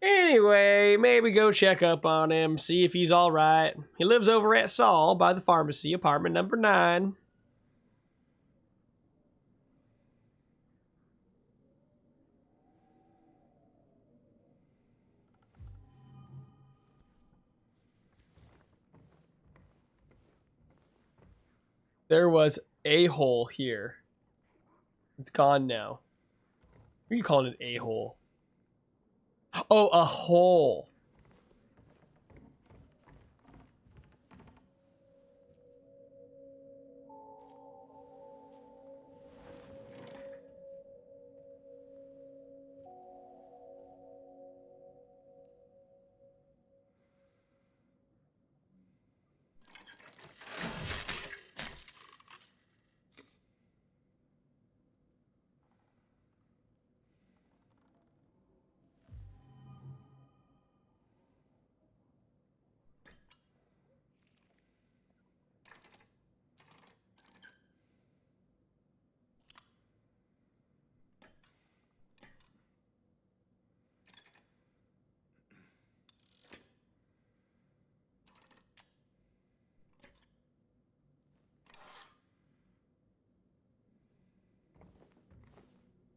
Anyway, maybe go check up on him, see if he's alright. He lives over at Saul by the pharmacy, apartment number 9. There was a hole here. It's gone now. What are you calling it, a hole? Oh, a hole.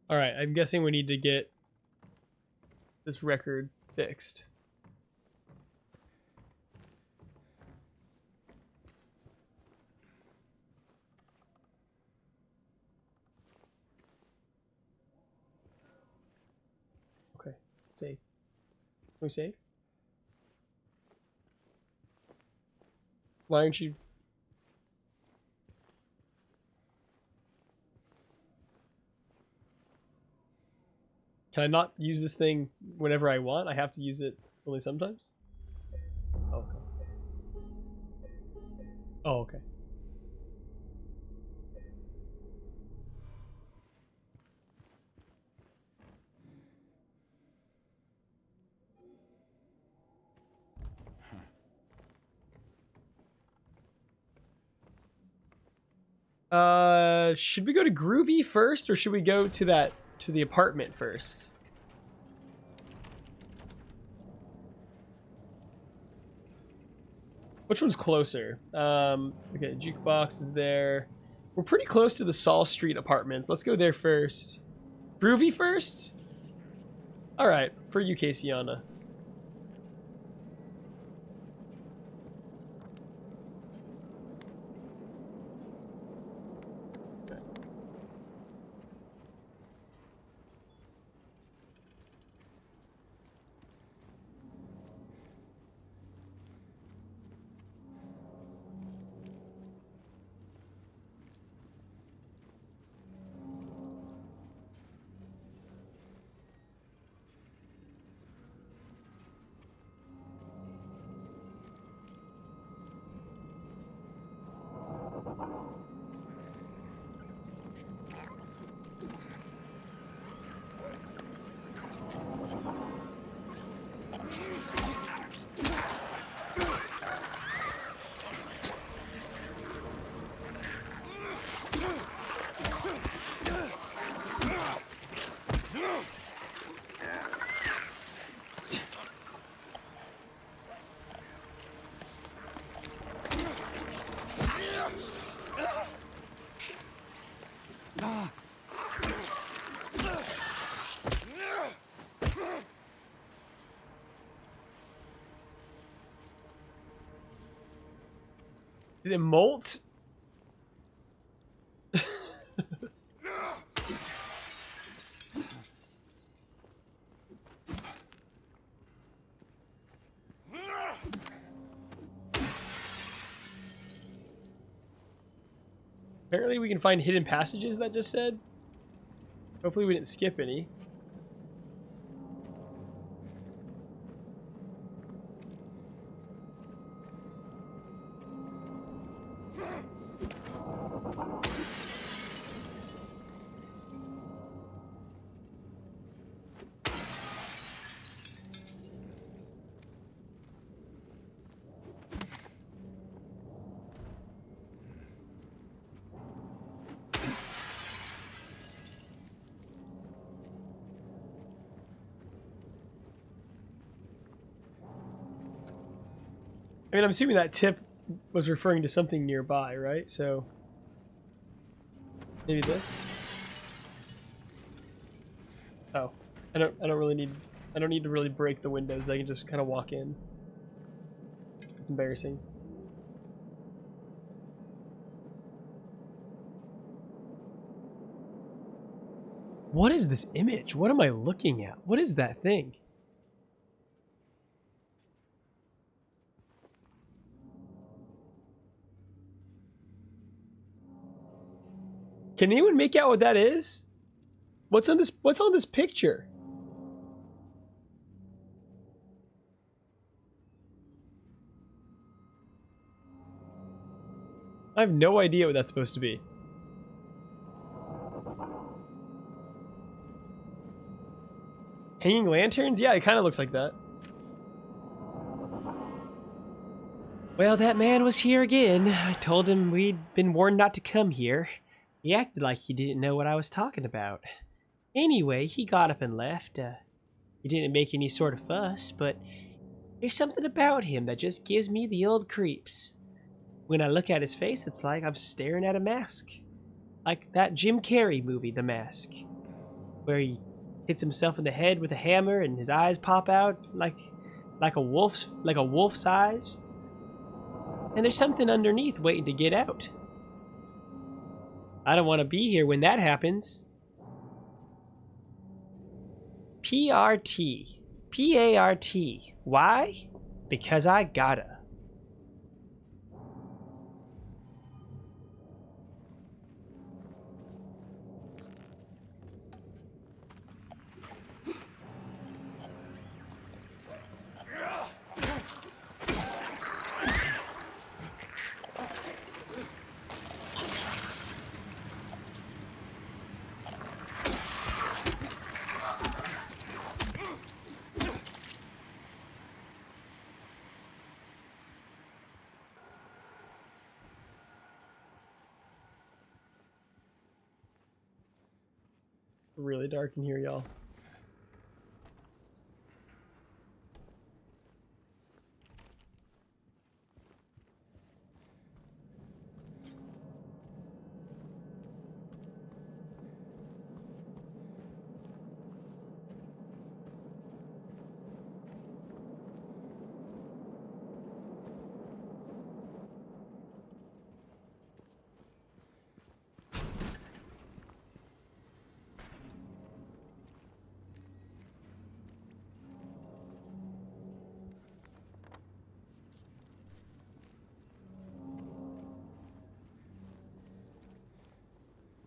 Alright, I'm guessing we need to get this record fixed. Okay, save. Can we save? Why aren't you... Can I not use this thing whenever I want? I have to use it only sometimes? Oh, okay. Oh, okay. Should we go to Groovy first, or should we go to the apartment first? Which one's closer? Okay, jukebox is there. We're pretty close to the Saul Street apartments. Let's go there first. Groovy first? Alright, for you, Casiana. Did it molt? Apparently we can find hidden passages, that just said. Hopefully we didn't skip any. I mean, I'm assuming that tip was referring to something nearby, right? So maybe this. Oh, I don't need to really break the windows. I can just kind of walk in. It's embarrassing. What is this image? What am I looking at? What is that thing? Can anyone make out what that is? What's on this picture? I have no idea what that's supposed to be. Hanging lanterns? Yeah, it kind of looks like that. Well, that man was here again. I told him we'd been warned not to come here. He acted like he didn't know what I was talking about. Anyway, he got up and left. He didn't make any sort of fuss, but there's something about him that just gives me the old creeps. When I look at his face, it's like I'm staring at a mask. Like that Jim Carrey movie, The Mask, where he hits himself in the head with a hammer and his eyes pop out like a wolf's eyes. And there's something underneath waiting to get out. I don't want to be here when that happens. PRT. P-A-R-T. Why? Because I gotta. Really dark in here, y'all.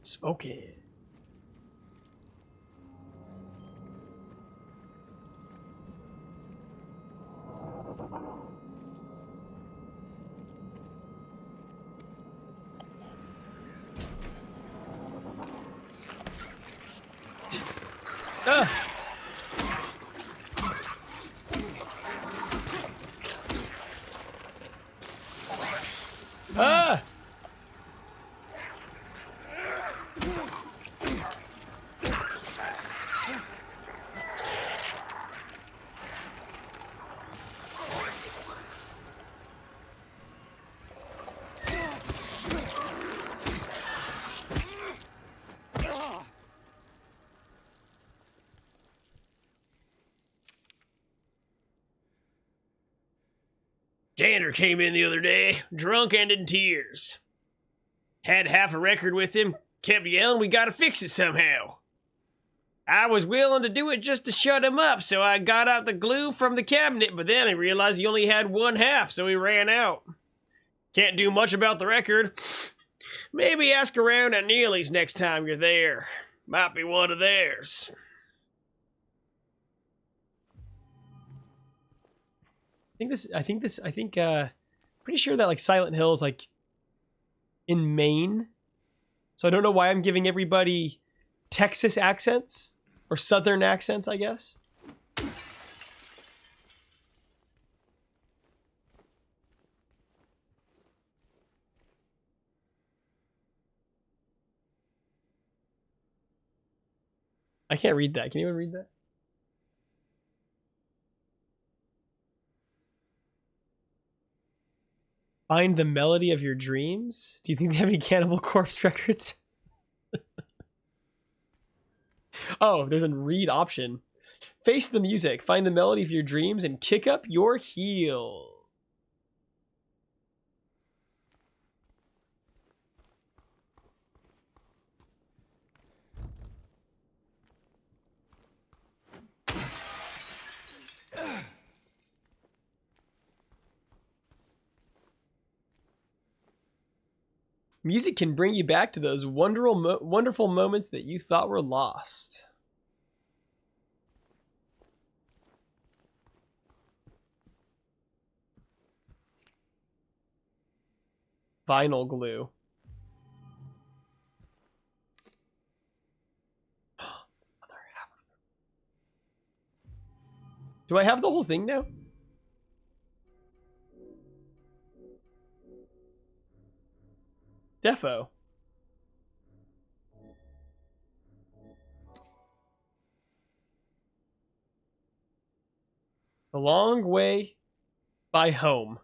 Smoky. Ah! Ah! Tanner came in the other day, drunk and in tears. Had half a record with him, kept yelling, we gotta fix it somehow. I was willing to do it just to shut him up, so I got out the glue from the cabinet, but then I realized he only had one half, so he ran out. Can't do much about the record. Maybe ask around at Neely's next time you're there. Might be one of theirs. Pretty sure that like Silent Hill is like in Maine. So I don't know why I'm giving everybody Texas accents or Southern accents, I guess. I can't read that. Can anyone read that? Find the melody of your dreams? Do you think they have any Cannibal Corpse records? Oh, there's a read option. Face the music, find the melody of your dreams, and kick up your heel. Music can bring you back to those wonderful moments that you thought were lost. Vinyl glue. Do I have the whole thing now? Defo. A long way by home.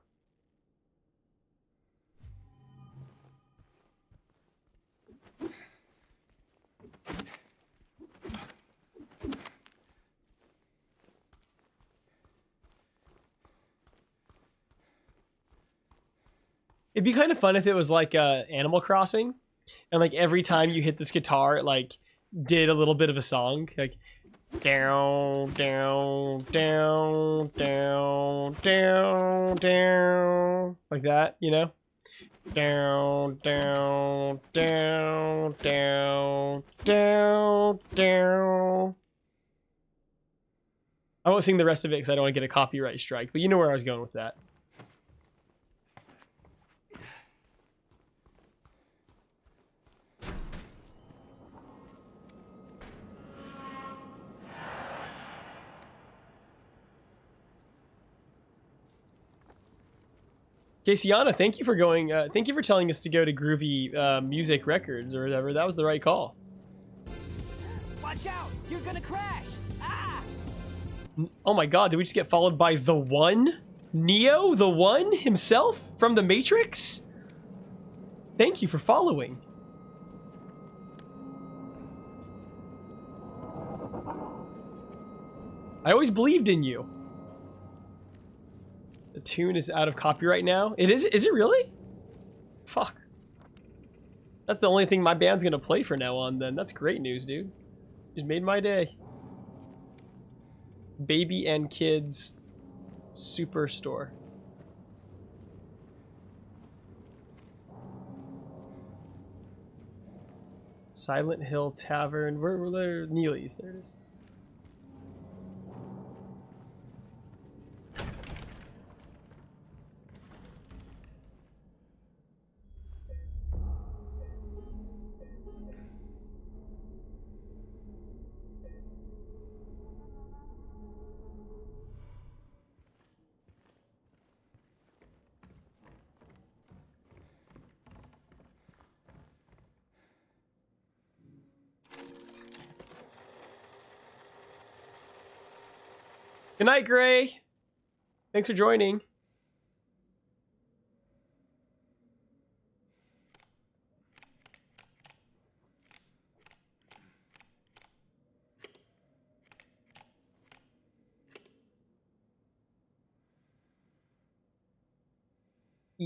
It'd be kind of fun if it was like Animal Crossing, and like every time you hit this guitar, it like did a little bit of a song, like down, down, down, down, down, down, like that, you know? Down, down, down, down, down, down. I won't sing the rest of it because I don't want to get a copyright strike, but you know where I was going with that. Caseyana, thank you for going. Thank you for telling us to go to Groovy Music Records or whatever. That was the right call. Watch out! You're gonna crash! Ah! Oh my God! Did we just get followed by the One? Neo, the One himself from the Matrix? Thank you for following. I always believed in you. The tune is out of copyright now. It is it really? Fuck. That's the only thing my band's gonna play from now on then. That's great news, dude. Just made my day. Baby and Kids Superstore. Silent Hill Tavern. Where were there? Neely's. There it is. Good night, Gray. Thanks for joining.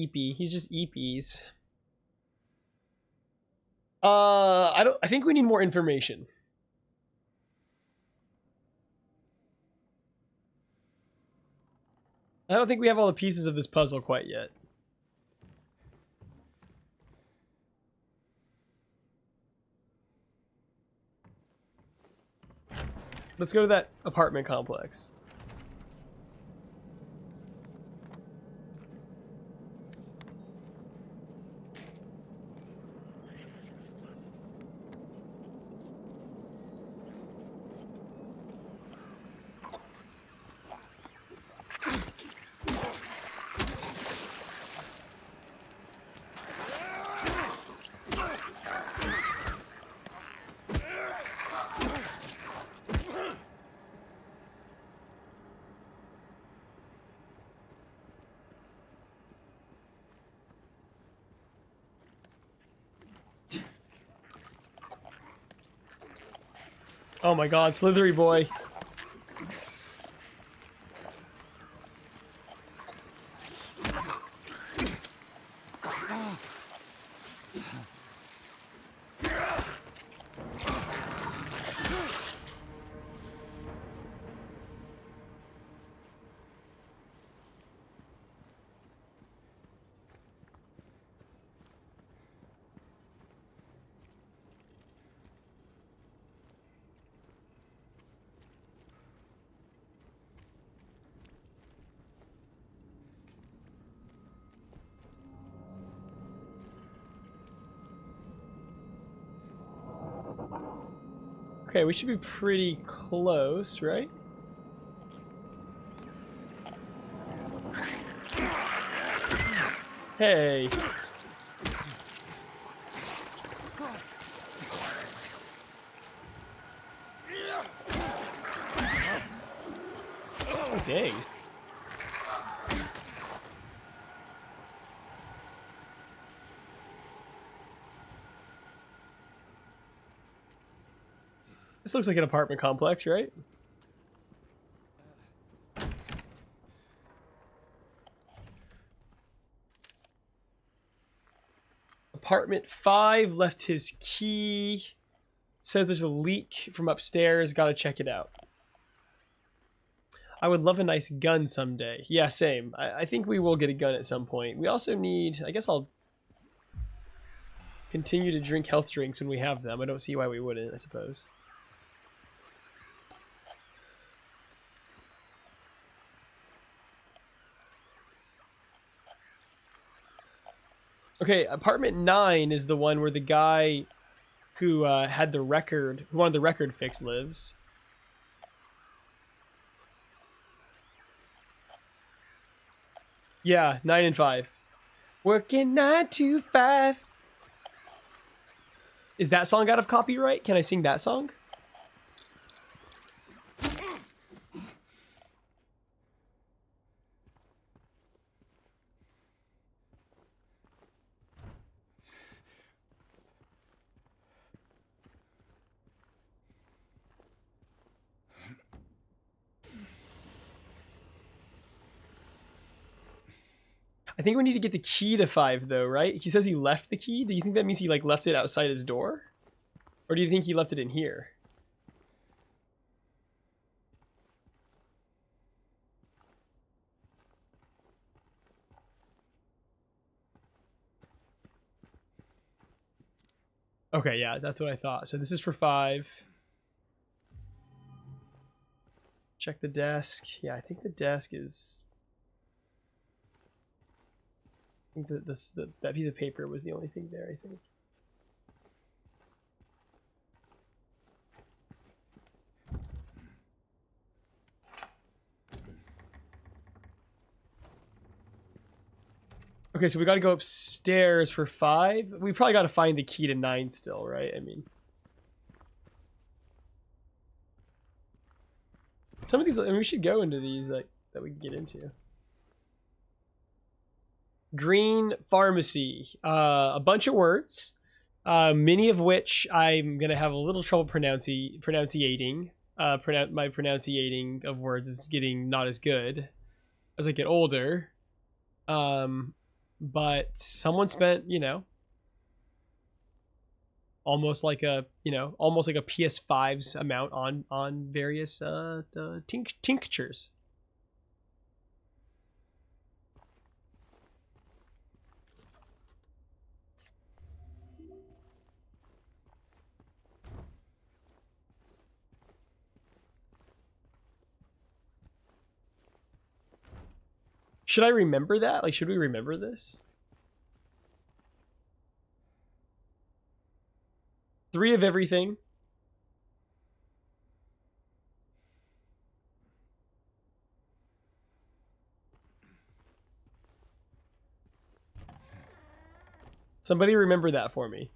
Eepy. He's just Eepies. I think we need more information. I don't think we have all the pieces of this puzzle quite yet. Let's go to that apartment complex. Oh my god, Slithery boy. Okay, we should be pretty close, right? Hey. Oh, dang. This looks like an apartment complex, right? Apartment 5 left his key. Says there's a leak from upstairs. Gotta check it out. I would love a nice gun someday. Yeah, same. I think we will get a gun at some point. We also need... I guess I'll continue to drink health drinks when we have them. I don't see why we wouldn't, I suppose. Okay, apartment 9 is the one where the guy who had the record, who wanted the record fixed, lives. Yeah, 9 and 5. Working 9 to 5. Is that song out of copyright? Can I sing that song? I think we need to get the key to 5, though, right? He says he left the key. Do you think that means he, like, left it outside his door? Or do you think he left it in here? Okay, yeah, that's what I thought. So this is for 5. Check the desk. Yeah, I think the desk is... I think that piece of paper was the only thing there, I think. Okay, so we got to go upstairs for 5. We probably got to find the key to 9 still, right? I mean... Some of these... I mean, we should go into these that we can get into. Green Pharmacy. A bunch of words, many of which I'm going to have a little trouble pronunciating. My pronunciating of words is getting not as good as I get older. but someone spent, you know, almost like a PS5's amount on various tinctures. Should I remember that? Like, should we remember this? 3 of everything. Somebody remember that for me.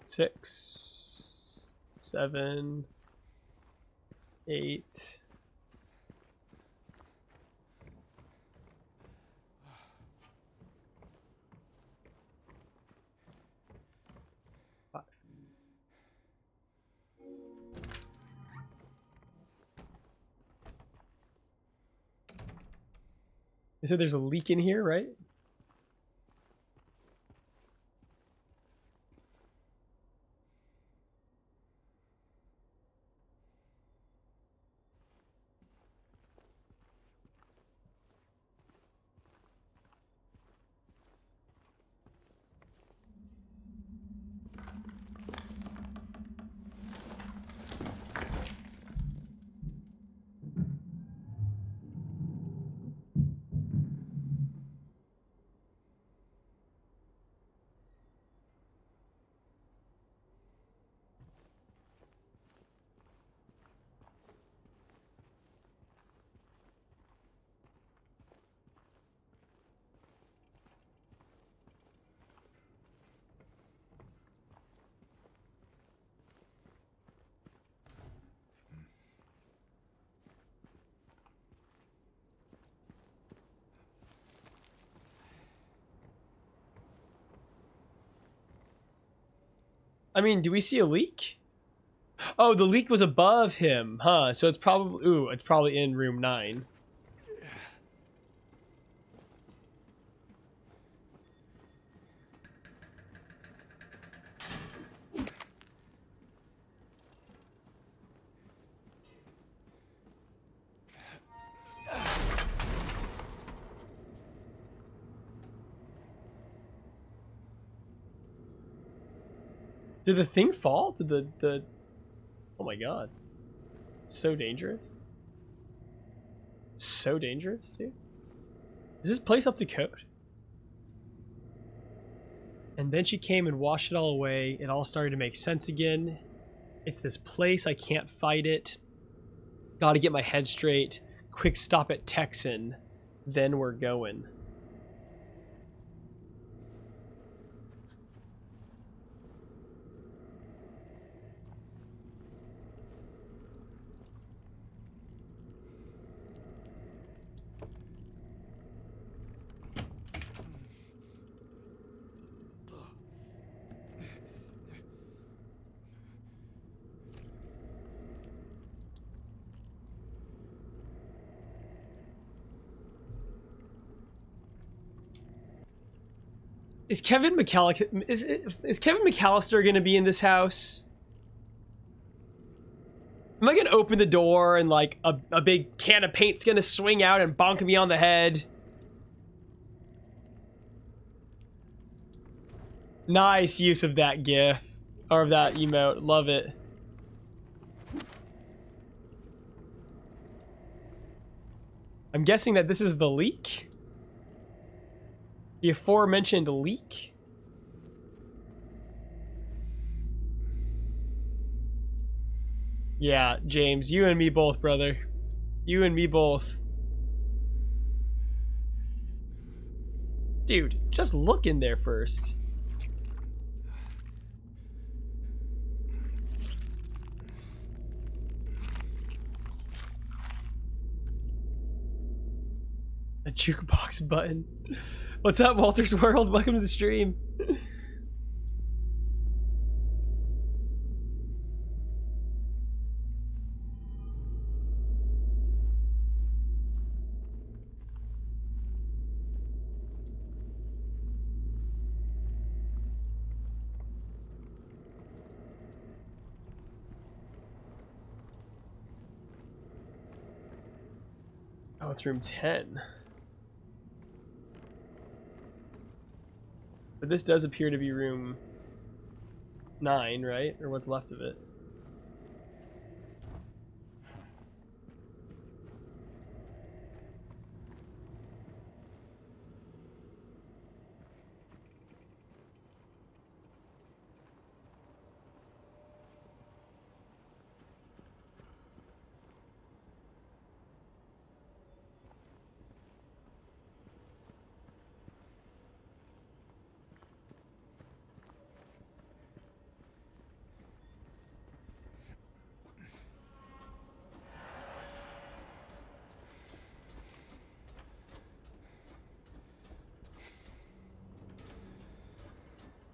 Six, 7, 8. They said there's a leak in here, right? I mean, do we see a leak? Oh, the leak was above him, huh? So it's probably in room 9. Did the thing fall? Did the oh my god. So dangerous. So dangerous, dude. Is this place up to code? And then she came and washed it all away. It all started to make sense again. It's this place, I can't fight it. Gotta get my head straight. Quick stop at Texan. Then we're going. Is Kevin McAllister gonna be in this house? Am I gonna open the door and like a big can of paint's gonna swing out and bonk me on the head? Nice use of that gif. Or of that emote. Love it. I'm guessing that this is the leak? The aforementioned leak? Yeah, James, you and me both, brother. You and me both. Dude, just look in there first. A jukebox button. What's up, Walter's World? Welcome to the stream. Oh, it's room 10. But this does appear to be room 9, right? Or what's left of it.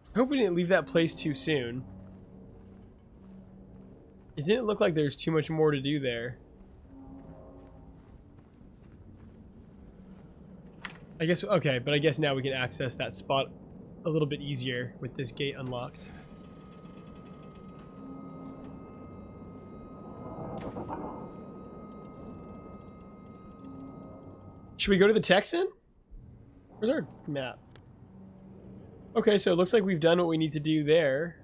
I hope we didn't leave that place too soon. It didn't look like there's too much more to do there. I guess, okay, but I guess now we can access that spot a little bit easier with this gate unlocked. Should we go to the Texan? Where's our map? Okay, so it looks like we've done what we need to do there.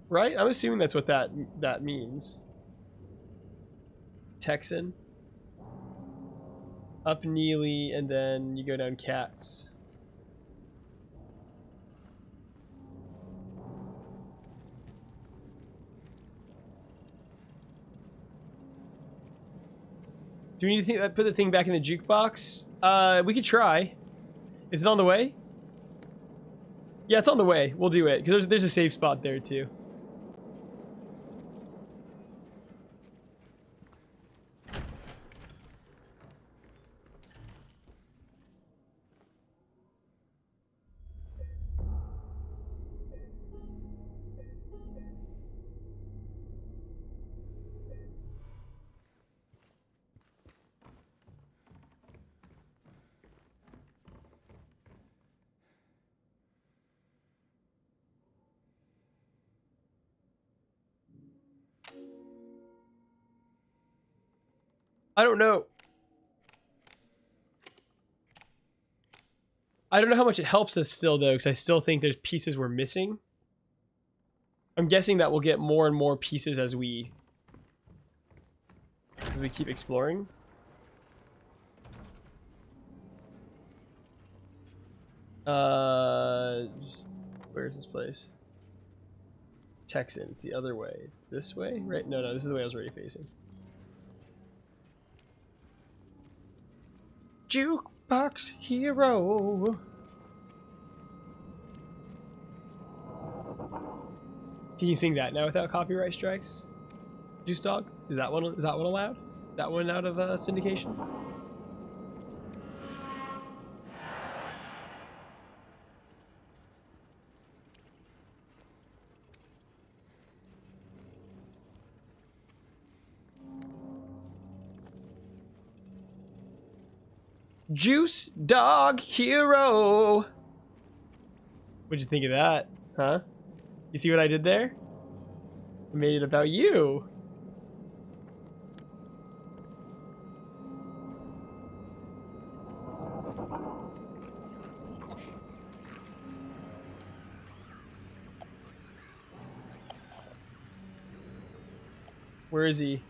Right? I'm assuming that's what that means. Texan. Up Neely, and then you go down Cats. Do we need to put the thing back in the jukebox? We could try. Is it on the way? Yeah, it's on the way. We'll do it, because there's a safe spot there, too. I don't know. I don't know how much it helps us still, though, because I still think there's pieces we're missing. I'm guessing that we'll get more and more pieces as we keep exploring. Where is this place? Texan. It's the other way. It's this way, right? No, this is the way I was already facing. Jukebox hero. Can you sing that now without copyright strikes? Juice Dog? Is that one allowed? Is that one out of syndication? Juice Dog Hero. What'd you think of that? Huh? You see what I did there? I made it about you. Where is he?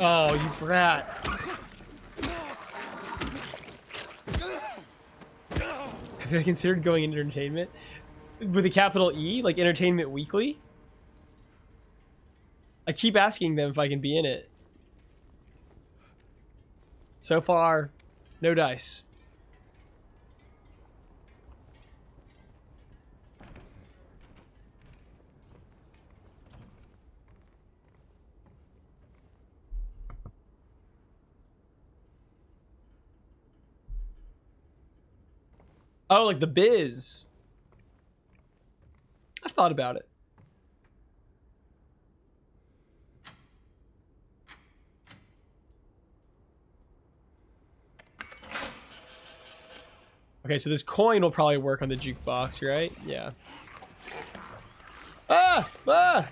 Oh, you brat. Have I considered going into entertainment? With a capital E? Like Entertainment Weekly? I keep asking them if I can be in it. So far, no dice. Oh, like the biz. I thought about it. Okay, so this coin will probably work on the jukebox, right? Yeah. Ah! Ah!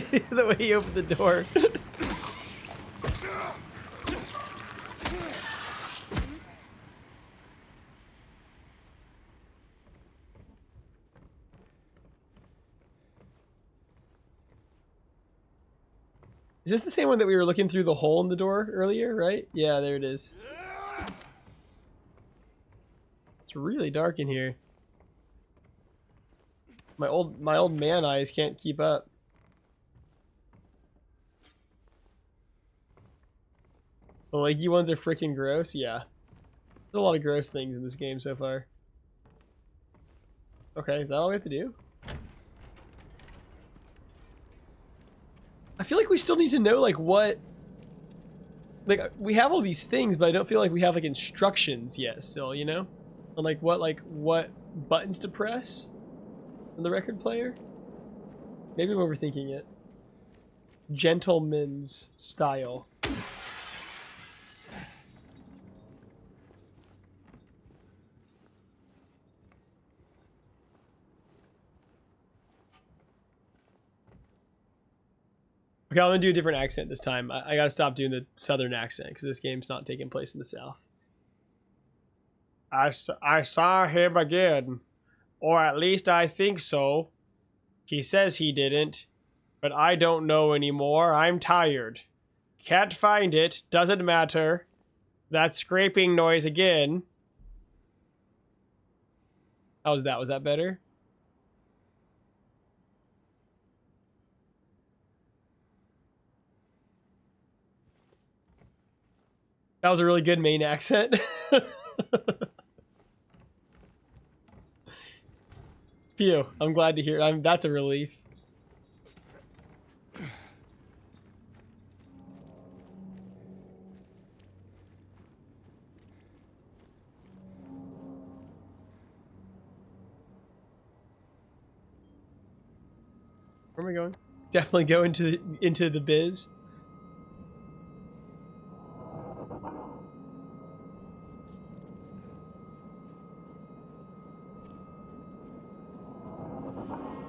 The way he opened the door. Is this the same one that we were looking through the hole in the door earlier, right? Yeah, there it is. It's really dark in here. My old man eyes can't keep up. The leggy ones are freaking gross. Yeah. There's a lot of gross things in this game so far. Okay, is that all we have to do? I feel like we still need to know, like, what... Like, we have all these things, but I don't feel like we have, like, instructions yet still, you know? On, like, what buttons to press on the record player? Maybe I'm overthinking it. Gentleman's style. Okay, I'm gonna do a different accent this time. I gotta stop doing the southern accent because this game's not taking place in the south. I saw him again. Or at least I think so. He says he didn't. But I don't know anymore. I'm tired. Can't find it. Doesn't matter. That scraping noise again. How was that? Was that better? That was a really good main accent. Phew, I'm glad to hear. That's a relief. Where am I going? Definitely go into the biz.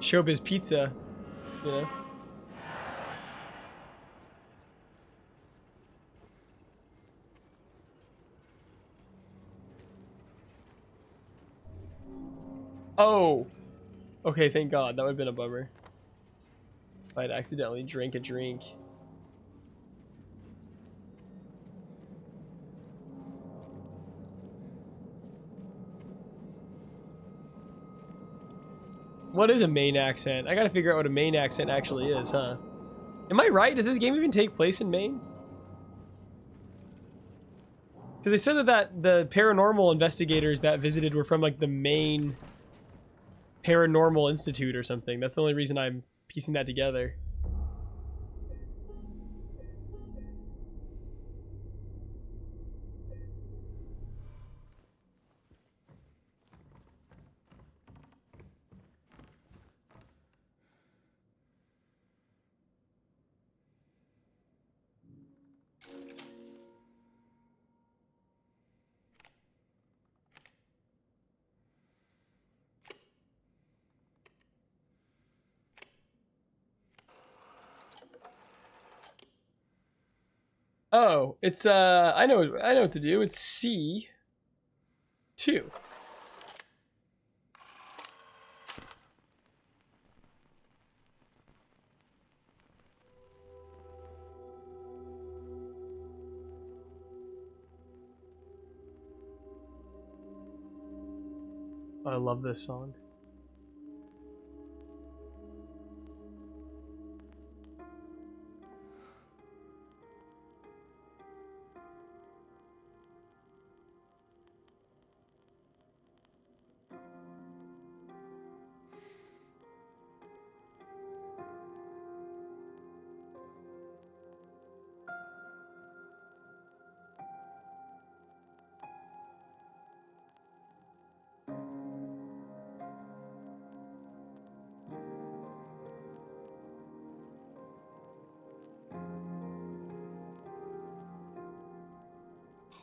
Showbiz Pizza, you know. Oh! Okay, thank God. That would have been a bummer. If I'd accidentally drank a drink. What is a main accent? I gotta figure out what a main accent actually is, huh? Am I right? Does this game even take place in Maine? Because they said that the paranormal investigators that visited were from, like, the Maine Paranormal Institute or something. That's the only reason I'm piecing that together. Oh, it's I know what to do. It's C2. I love this song.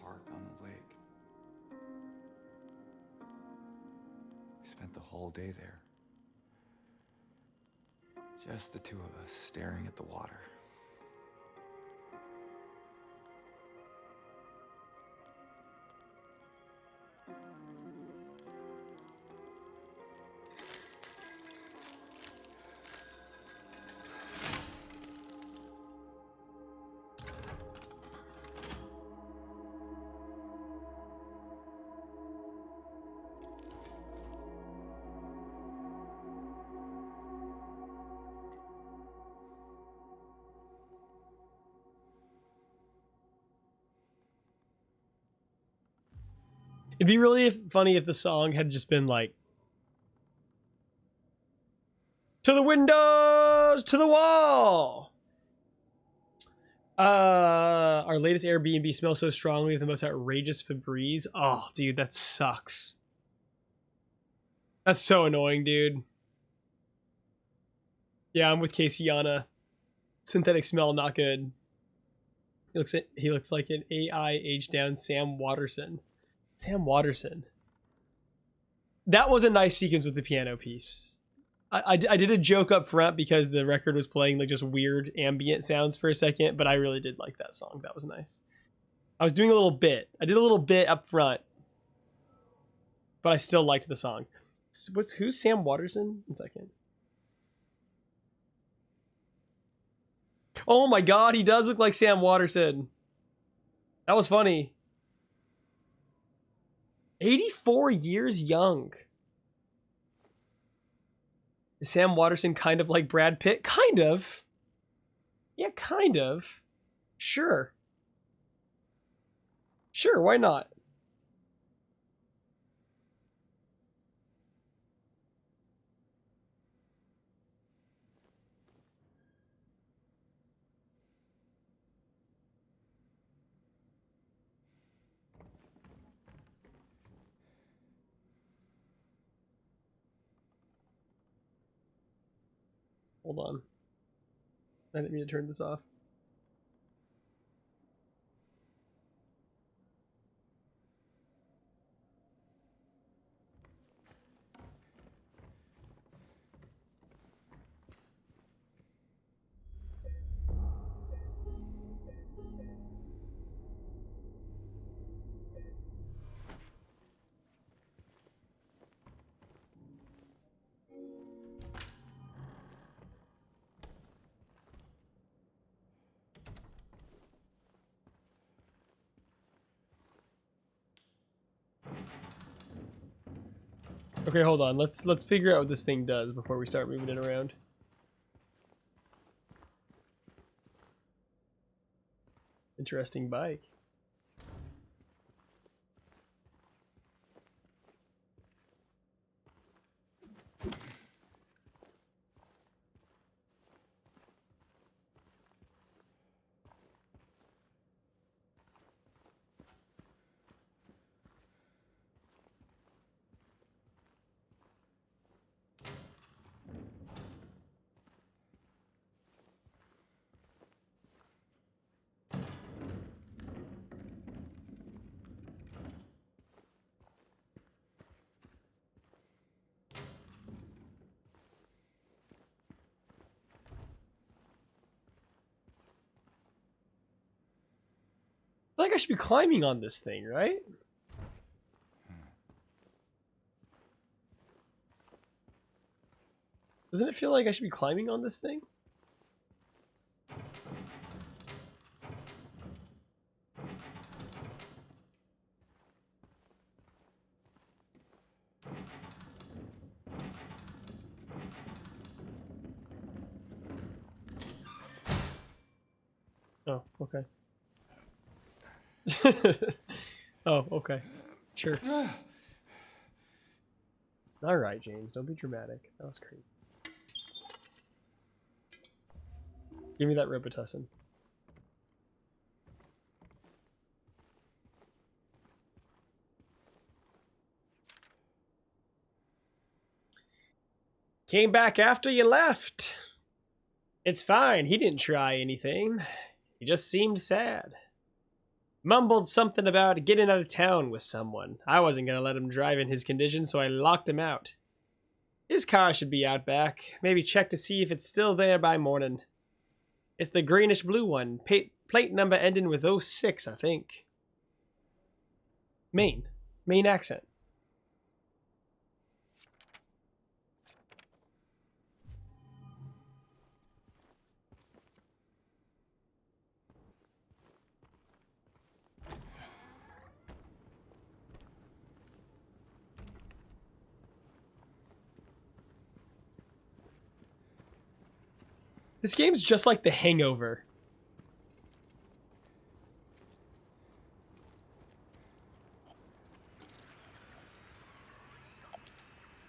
Park on the lake. We spent the whole day there. Just the two of us staring at the water. It'd be really funny if the song had just been like, to the windows, to the wall. Our latest Airbnb smells so strongly with the most outrageous Febreze. Oh, dude, that sucks. That's so annoying, dude. Yeah, I'm with Caseyana. Synthetic smell, not good. He looks like an AI aged down Sam Watterson. Sam Watterson. That was a nice sequence with the piano piece. I did a joke up front because the record was playing like just weird ambient sounds for a second, but I really did like that song. That was nice. I was doing a little bit. I did a little bit up front, but I still liked the song. Who's Sam Watterson? 1 second. Oh my god, he does look like Sam Watterson. That was funny. 84 years young. Is Sam Watterson kind of like Brad Pitt? Kind of. Yeah, kind of. Sure. Sure, why not? Hold on. I didn't mean to turn this off. Okay, hold on. Let's figure out what this thing does before we start moving it around. Interesting bike. I feel like I should be climbing on this thing, right? Doesn't it feel like I should be climbing on this thing? Oh, okay. Oh, okay. Sure. All right, James, don't be dramatic. That was crazy. Give me that Robitussin. Came back after you left. It's fine. He didn't try anything. He just seemed sad. Mumbled something about getting out of town with someone. I wasn't going to let him drive in his condition, so I locked him out. His car should be out back. Maybe check to see if it's still there by morning. It's the greenish blue one. Plate number ending with 06, I think. Maine. Maine accent. This game's just like The Hangover.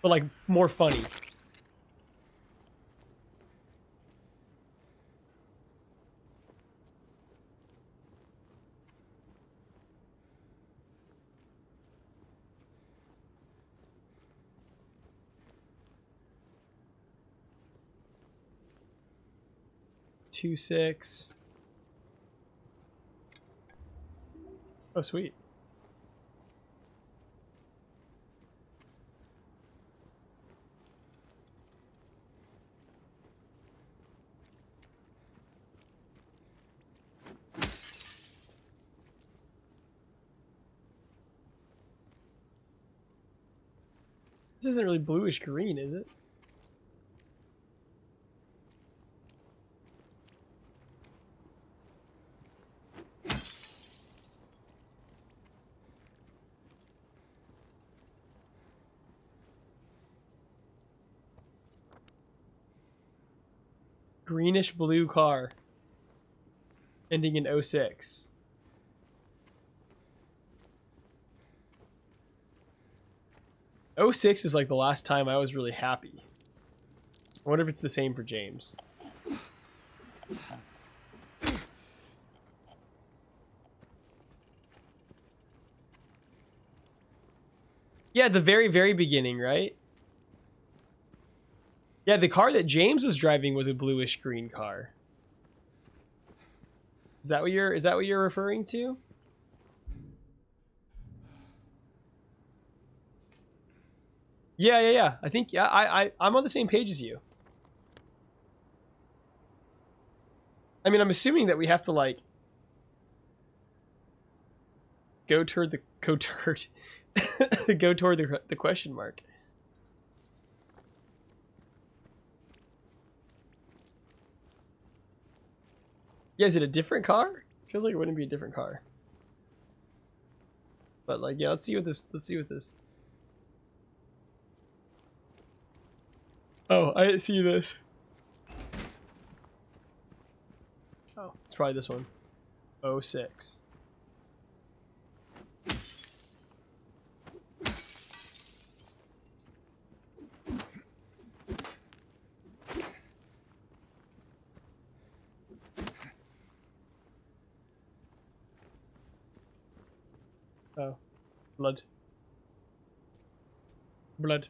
But like more funny. Two six. Oh, sweet. This isn't really bluish green, is it? Greenish blue car. Ending in 06. '06 is like the last time I was really happy. I wonder if it's the same for James. Yeah, the very, very beginning, right? Yeah, the car that James was driving was a bluish green car. Is that what you're referring to? Yeah. I think I'm on the same page as you. I mean, I'm assuming that we have to like go toward the question mark. Yeah, is it a different car? Feels like it wouldn't be a different car. But like, yeah, let's see what this. Oh, I didn't see this. Oh, it's probably this one. 06. Oh, blood. Blood.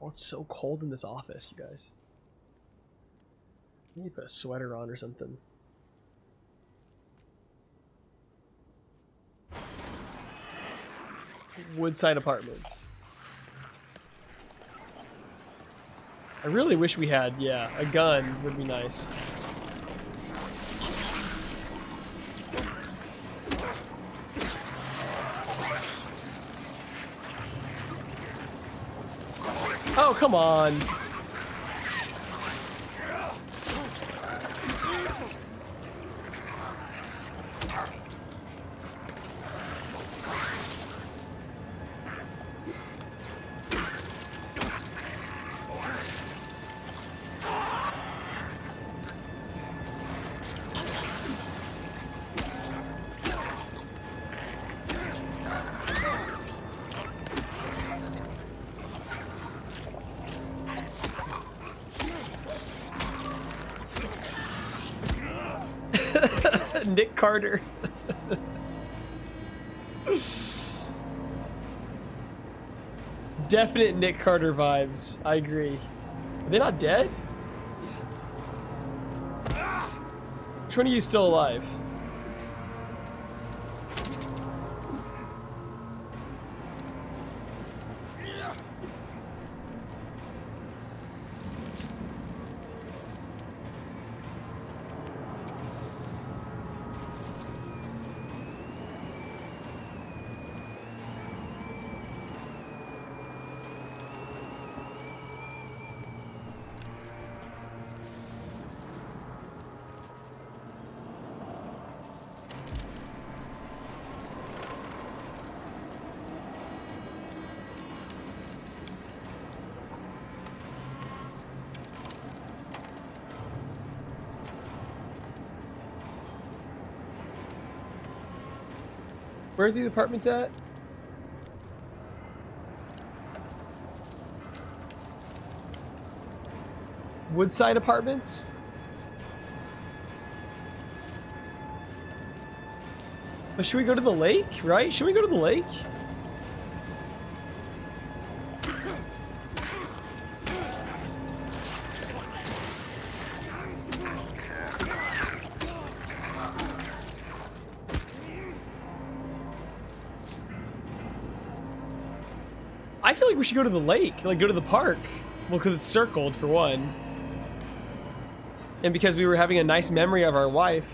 Oh, it's so cold in this office, you guys. I need to put a sweater on or something. Woodside Apartments. I really wish we had, yeah, a gun would be nice. Oh, come on. Nick Carter. Definite Nick Carter vibes. I agree. Are they not dead? Which one of you is still alive? Where are the apartments at? Woodside Apartments? But should we go to the lake, right? Should we go to the lake? I feel like we should go to the lake, like go to the park. Well, because it's circled for one. And because we were having a nice memory of our wife.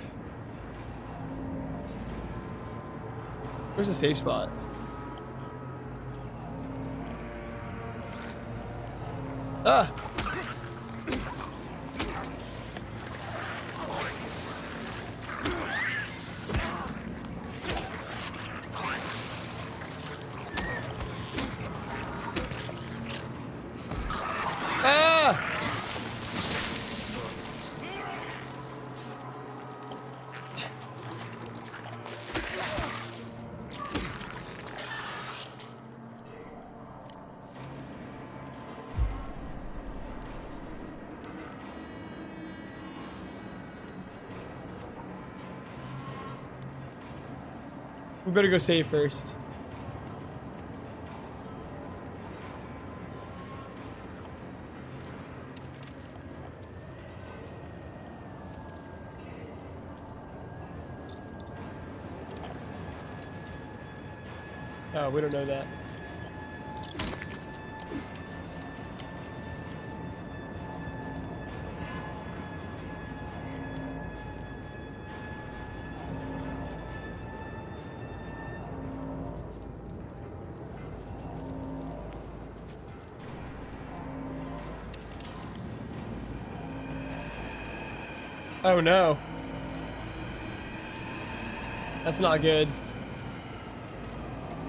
Where's the safe spot? Ah! Ah! We better go save first. Oh, we don't know that. Oh no. That's not good.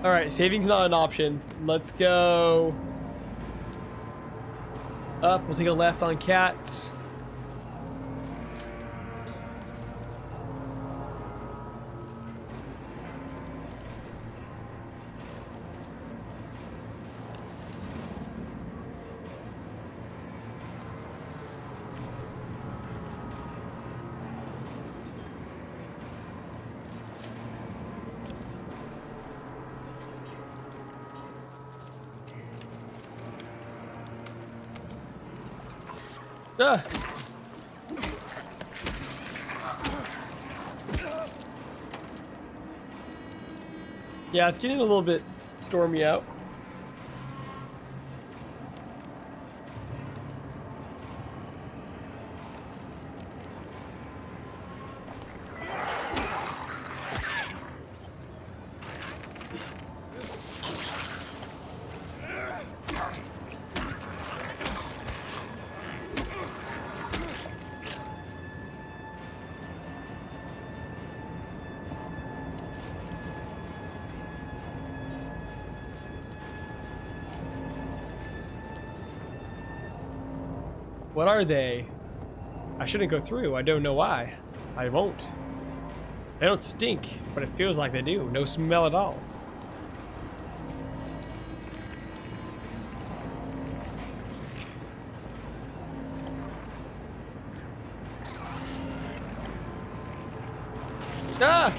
Alright, saving's not an option. Let's go up. We'll take a left on cats. Ah. Yeah, it's getting a little bit stormy out. What are they? I shouldn't go through. I don't know why. I won't. They don't stink, but it feels like they do. No smell at all. Ah!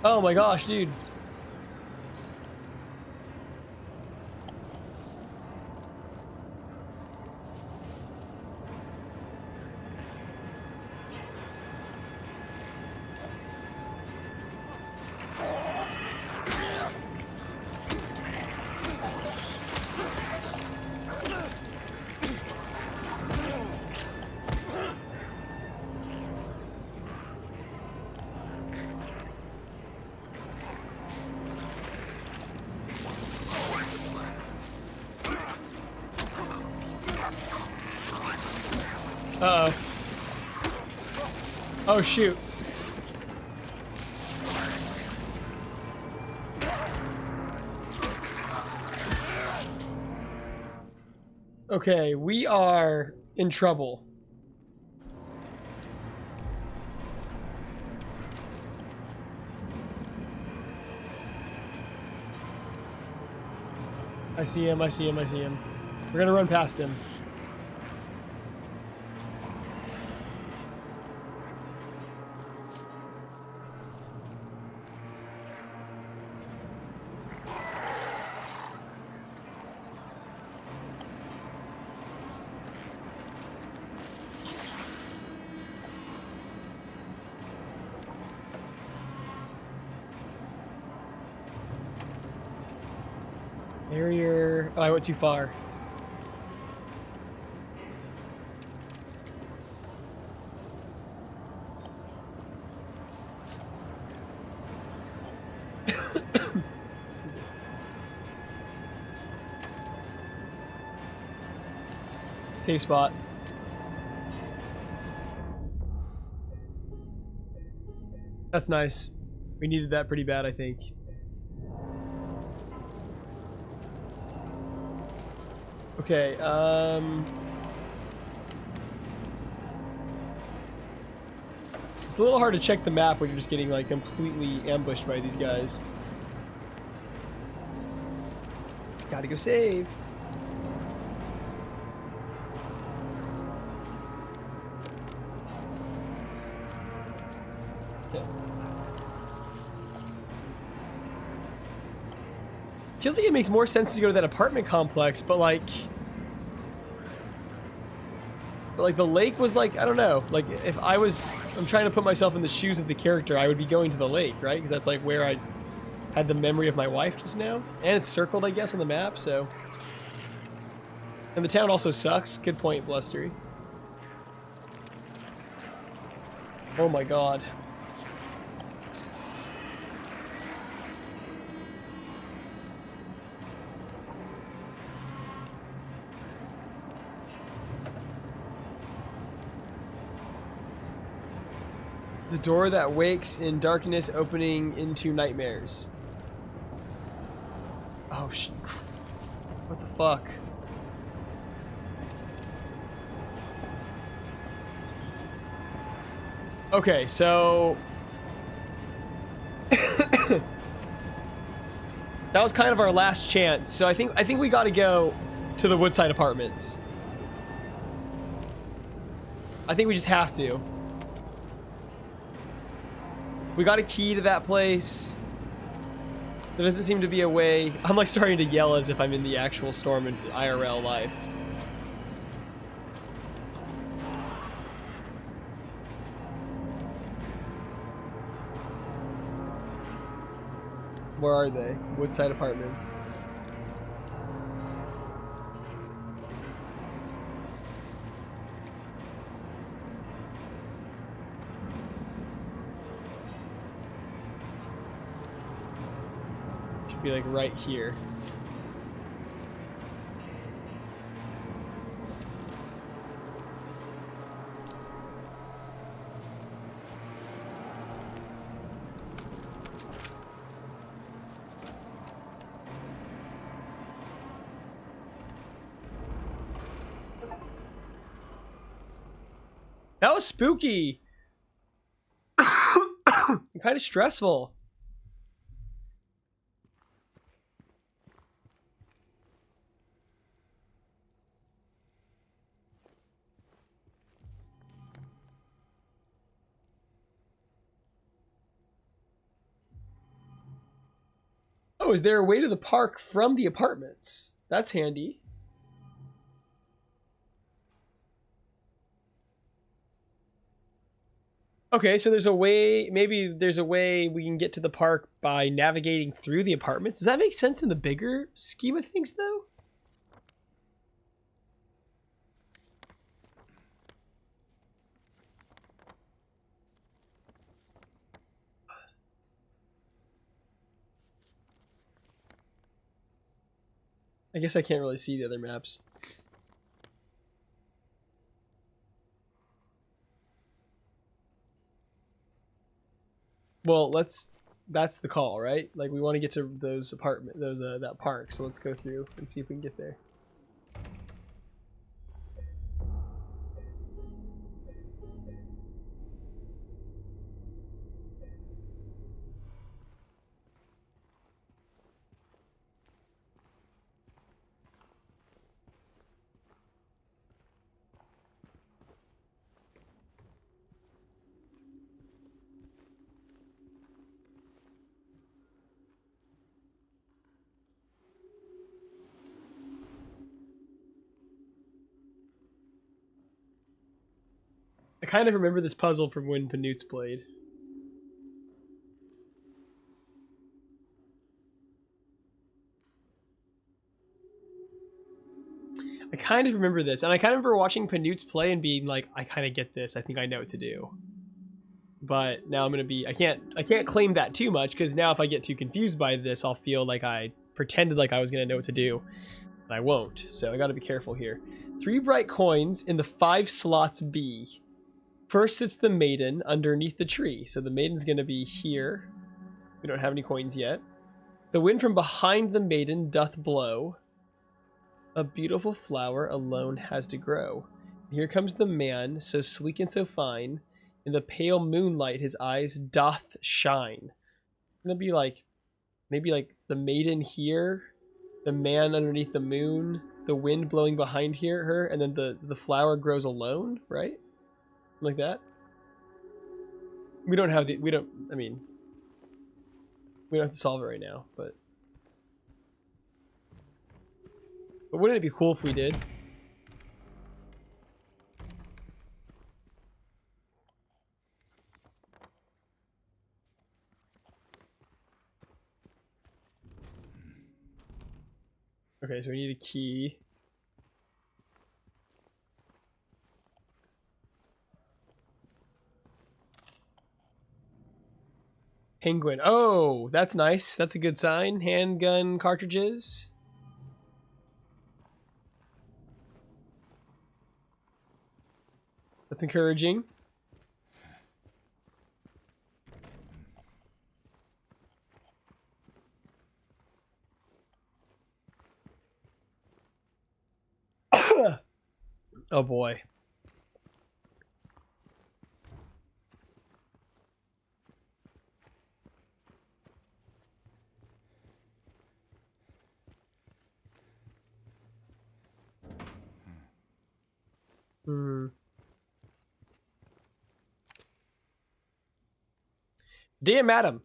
Oh my gosh, dude. Uh-oh. Oh, shoot. Okay, we are in trouble. I see him, I see him, I see him. We're gonna run past him. Barrier. Oh, I went too far. Safe spot. That's nice. We needed that pretty bad, I think. Okay, it's a little hard to check the map when you're just getting, like, completely ambushed by these guys. Gotta go save. Okay. Feels like it makes more sense to go to that apartment complex, but like the lake was like, I don't know, like if I'm trying to put myself in the shoes of the character, I would be going to the lake, right? Because that's like where I had the memory of my wife just now, and it's circled, I guess, on the map. So, and the town also sucks. Good point, Blustery. Oh my god. The door that wakes in darkness, opening into nightmares. Oh, what the fuck? Okay, so that was kind of our last chance. So I think we got to go to the Woodside Apartments. I think we just have to. We got a key to that place. There doesn't seem to be a way. I'm like starting to yell as if I'm in the actual storm in IRL life. Where are they? Woodside Apartments. Should be like right here. That was spooky. Kind of stressful. Oh, is there a way to the park from the apartments? That's handy. Okay, so there's a way, maybe there's a way we can get to the park by navigating through the apartments. Does that make sense in the bigger scheme of things, though? I guess I can't really see the other maps. Well, that's the call, right? Like, we want to get to those that park, so let's go through and see if we can get there. I kind of remember this puzzle from when Panutes played. I kind of remember this, and I kind of remember watching Panutes play and being like, I kind of get this. I think I know what to do. But now I'm gonna be, I can't claim that too much, because now if I get too confused by this, I'll feel like I pretended like I was gonna know what to do, and I won't. So I got to be careful here. 3 bright coins in the 5 slots B. First, it's the maiden underneath the tree. So the maiden's gonna be here. We don't have any coins yet. The wind from behind the maiden doth blow. A beautiful flower alone has to grow. Here comes the man, so sleek and so fine. In the pale moonlight his eyes doth shine. It's gonna be like, maybe like the maiden here, the man underneath the moon, the wind blowing behind her, and then the flower grows alone, right? Like that. We don't have the, we don't have to solve it right now, but wouldn't it be cool if we did? Okay, so we need a key. Penguin. Oh, that's nice. That's a good sign. Handgun cartridges. That's encouraging. Oh boy. Dear Madam,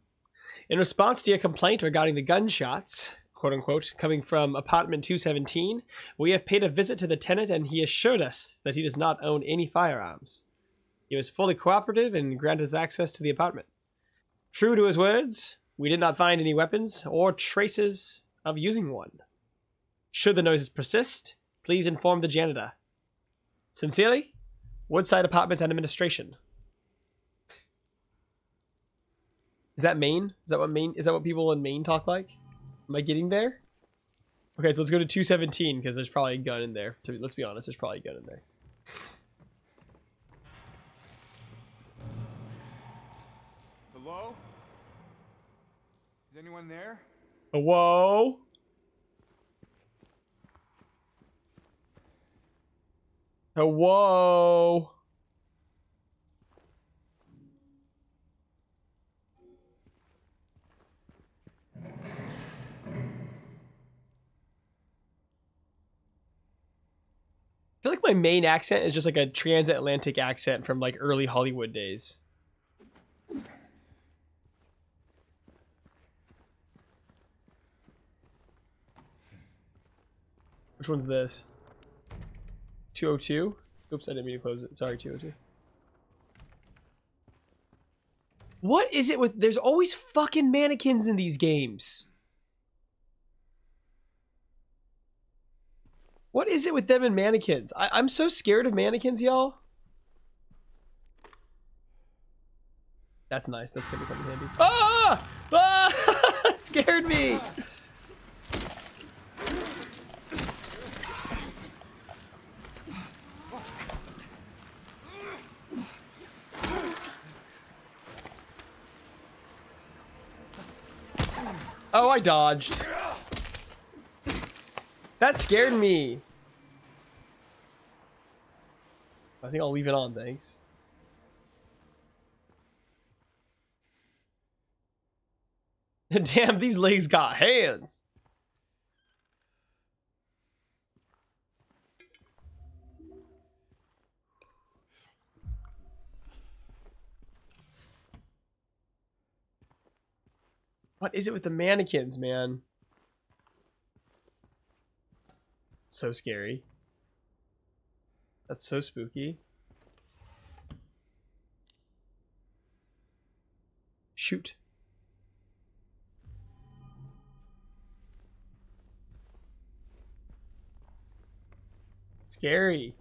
in response to your complaint regarding the gunshots, quote unquote, coming from apartment 217, we have paid a visit to the tenant and he assured us that he does not own any firearms. He was fully cooperative and granted us access to the apartment. True to his words, we did not find any weapons or traces of using one. Should the noises persist, please inform the janitor. Sincerely, Woodside Apartments Administration. Is that Maine? Is that what people in Maine talk like? Am I getting there? Okay, so let's go to 217 because there's probably a gun in there. Let's be honest, there's probably a gun in there. Hello? Is anyone there? Whoa. Whoa. I feel like my main accent is just like a transatlantic accent from like early Hollywood days. Which one's this? 202? Oops, I didn't mean to close it. Sorry, 202. What is it with... There's always fucking mannequins in these games. What is it with them and mannequins? I'm so scared of mannequins, y'all. That's nice. That's gonna come in handy. Ah! Ah! Scared me! Oh, I dodged. That scared me. I think I'll leave it on, thanks. Damn, these legs got hands. What is it with the mannequins, man? So scary. That's so spooky. Shoot. Scary.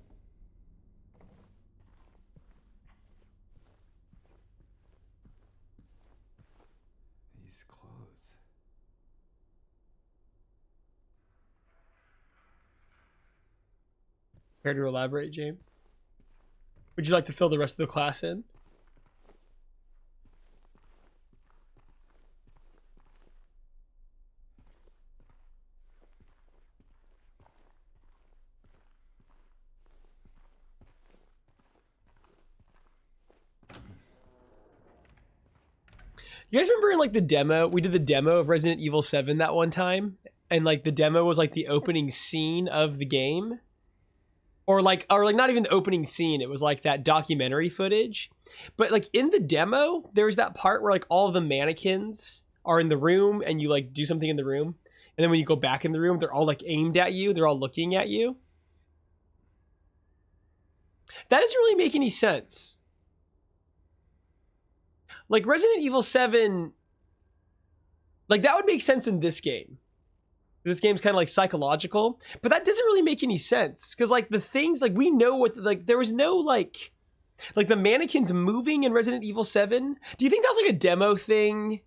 These clothes. Care to elaborate, James? Would you like to fill the rest of the class in? You guys remember in like the demo, we did the demo of Resident Evil 7 that one time, and like the demo was like the opening scene of the game, or like not even the opening scene. It was like that documentary footage, but like in the demo, there's that part where like all of the mannequins are in the room, and you like do something in the room, and then when you go back in the room, they're all like aimed at you. They're all looking at you. That doesn't really make any sense. Like Resident Evil 7, like that would make sense in this game. This game's kind of like psychological, but that doesn't really make any sense because like the things like we know what like there was no like the mannequins moving in Resident Evil 7. Do you think that was like a demo thing?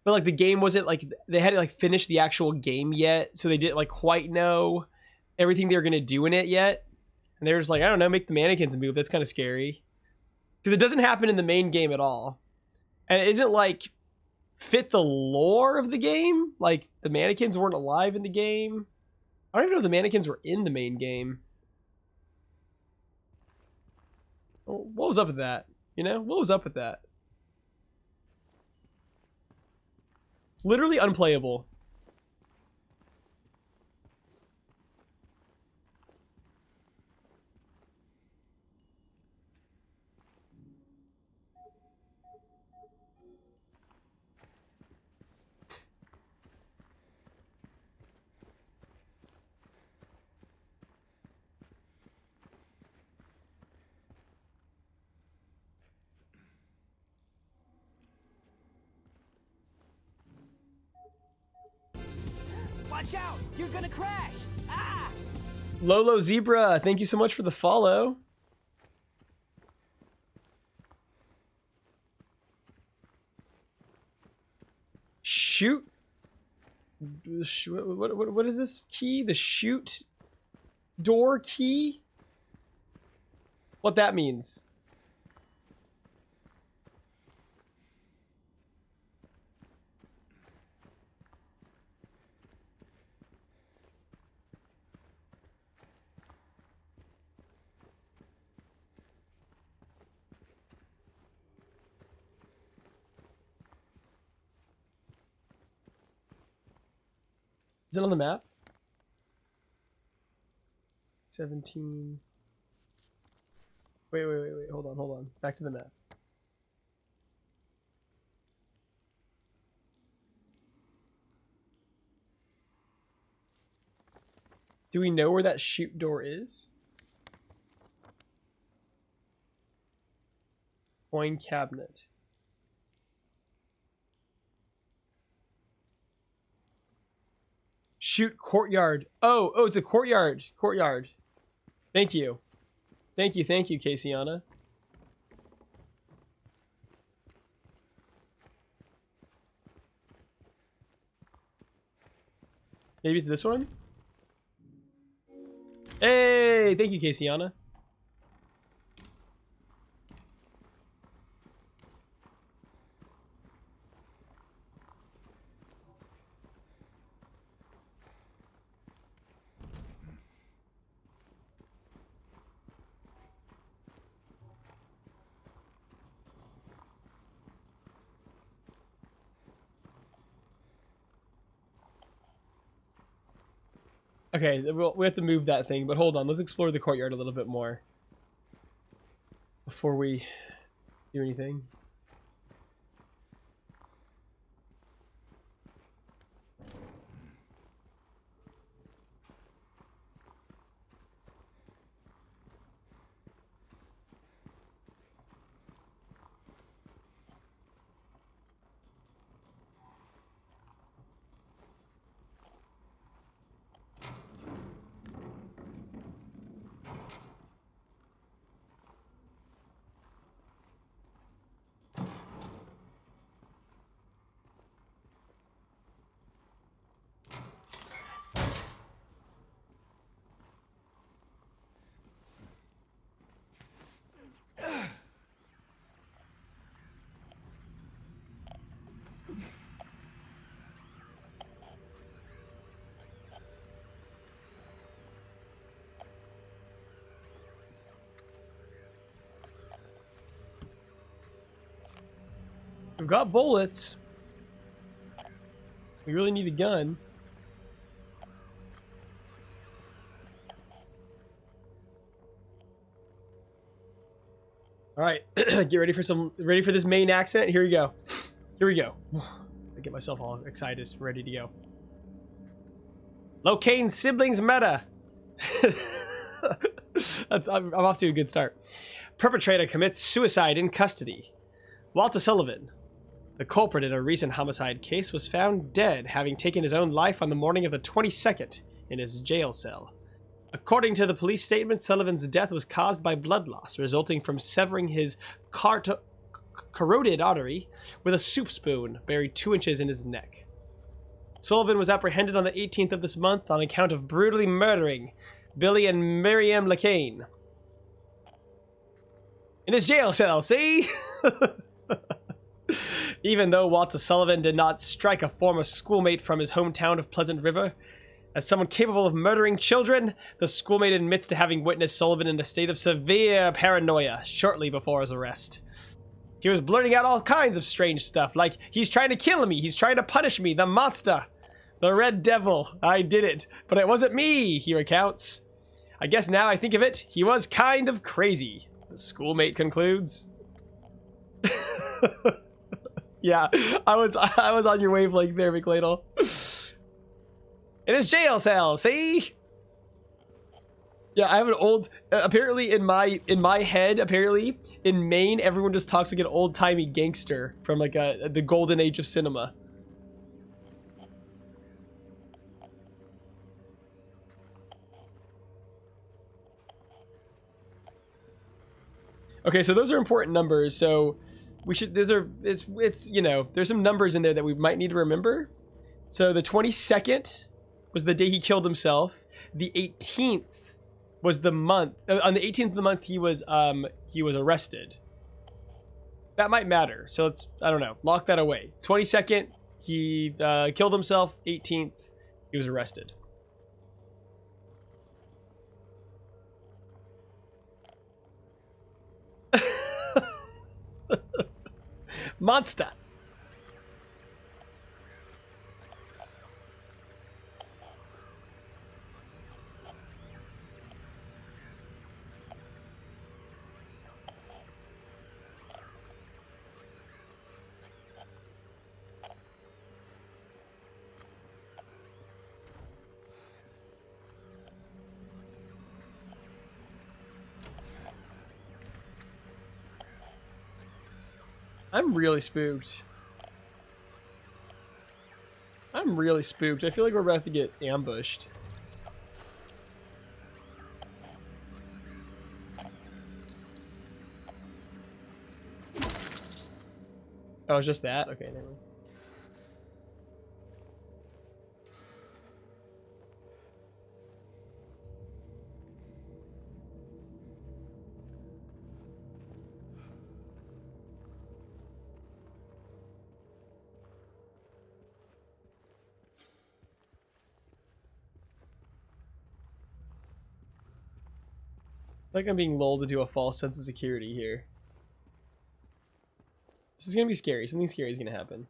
But like the game wasn't like they hadn't like finished the actual game yet, so they didn't like quite know everything they were gonna do in it yet, and they were just like, I don't know, make the mannequins move. That's kind of scary because it doesn't happen in the main game at all. And it isn't like fit the lore of the game. Like the mannequins weren't alive in the game. I don't even know if the mannequins were in the main game. What was up with that? You know, what was up with that? Literally unplayable. Watch out! You're gonna crash! Ah! Lolo Zebra, thank you so much for the follow. Shoot. What is this key? The shoot door key? What that means? Is it on the map? 17. Wait. Hold on. Back to the map. Do we know where that shoot door is? Coin cabinet. Shoot courtyard. Oh, it's a courtyard. Courtyard. Thank you, Casiana. Maybe it's this one? Hey, thank you, Casiana. Okay, we have to move that thing, but hold on. Let's explore the courtyard a little bit more before we do anything. We've got bullets. We really need a gun. All right, get ready for this main accent. Here we go. I get myself all excited, ready to go. Locaine siblings meta. I'm off to a good start. Perpetrator commits suicide in custody. Walter Sullivan, the culprit in a recent homicide case, was found dead, having taken his own life on the morning of the 22nd in his jail cell. According to the police statement, Sullivan's death was caused by blood loss, resulting from severing his carotid artery with a soup spoon buried 2 inches in his neck. Sullivan was apprehended on the 18th of this month on account of brutally murdering Billy and Miriam Lacaine in his jail cell, see? Even though Walter Sullivan did not strike a former schoolmate from his hometown of Pleasant River, as someone capable of murdering children, the schoolmate admits to having witnessed Sullivan in a state of severe paranoia shortly before his arrest. He was blurting out all kinds of strange stuff, like, he's trying to kill me, he's trying to punish me, the monster, the red devil, I did it, but it wasn't me, he recounts. I guess now I think of it, he was kind of crazy, the schoolmate concludes. Yeah, I was on your wavelength there, McLeodle. In his jail cell, see? Yeah, I have an old. Apparently, in my head, apparently in Maine, everyone just talks like an old timey gangster from like the golden age of cinema. Okay, so those are important numbers. So we should. It's you know, there's some numbers in there that we might need to remember. So the 22nd was the day he killed himself. The 18th was the month. On the 18th of the month, he was arrested. That might matter. So let's, I don't know, lock that away. 22nd, he killed himself. 18th, he was arrested. Monster. I'm really spooked. I'm really spooked. I feel like we're about to get ambushed. Oh, it's just that? Okay, never mind. I feel like I'm being lulled into a false sense of security here. This is gonna be scary. Something scary is gonna happen.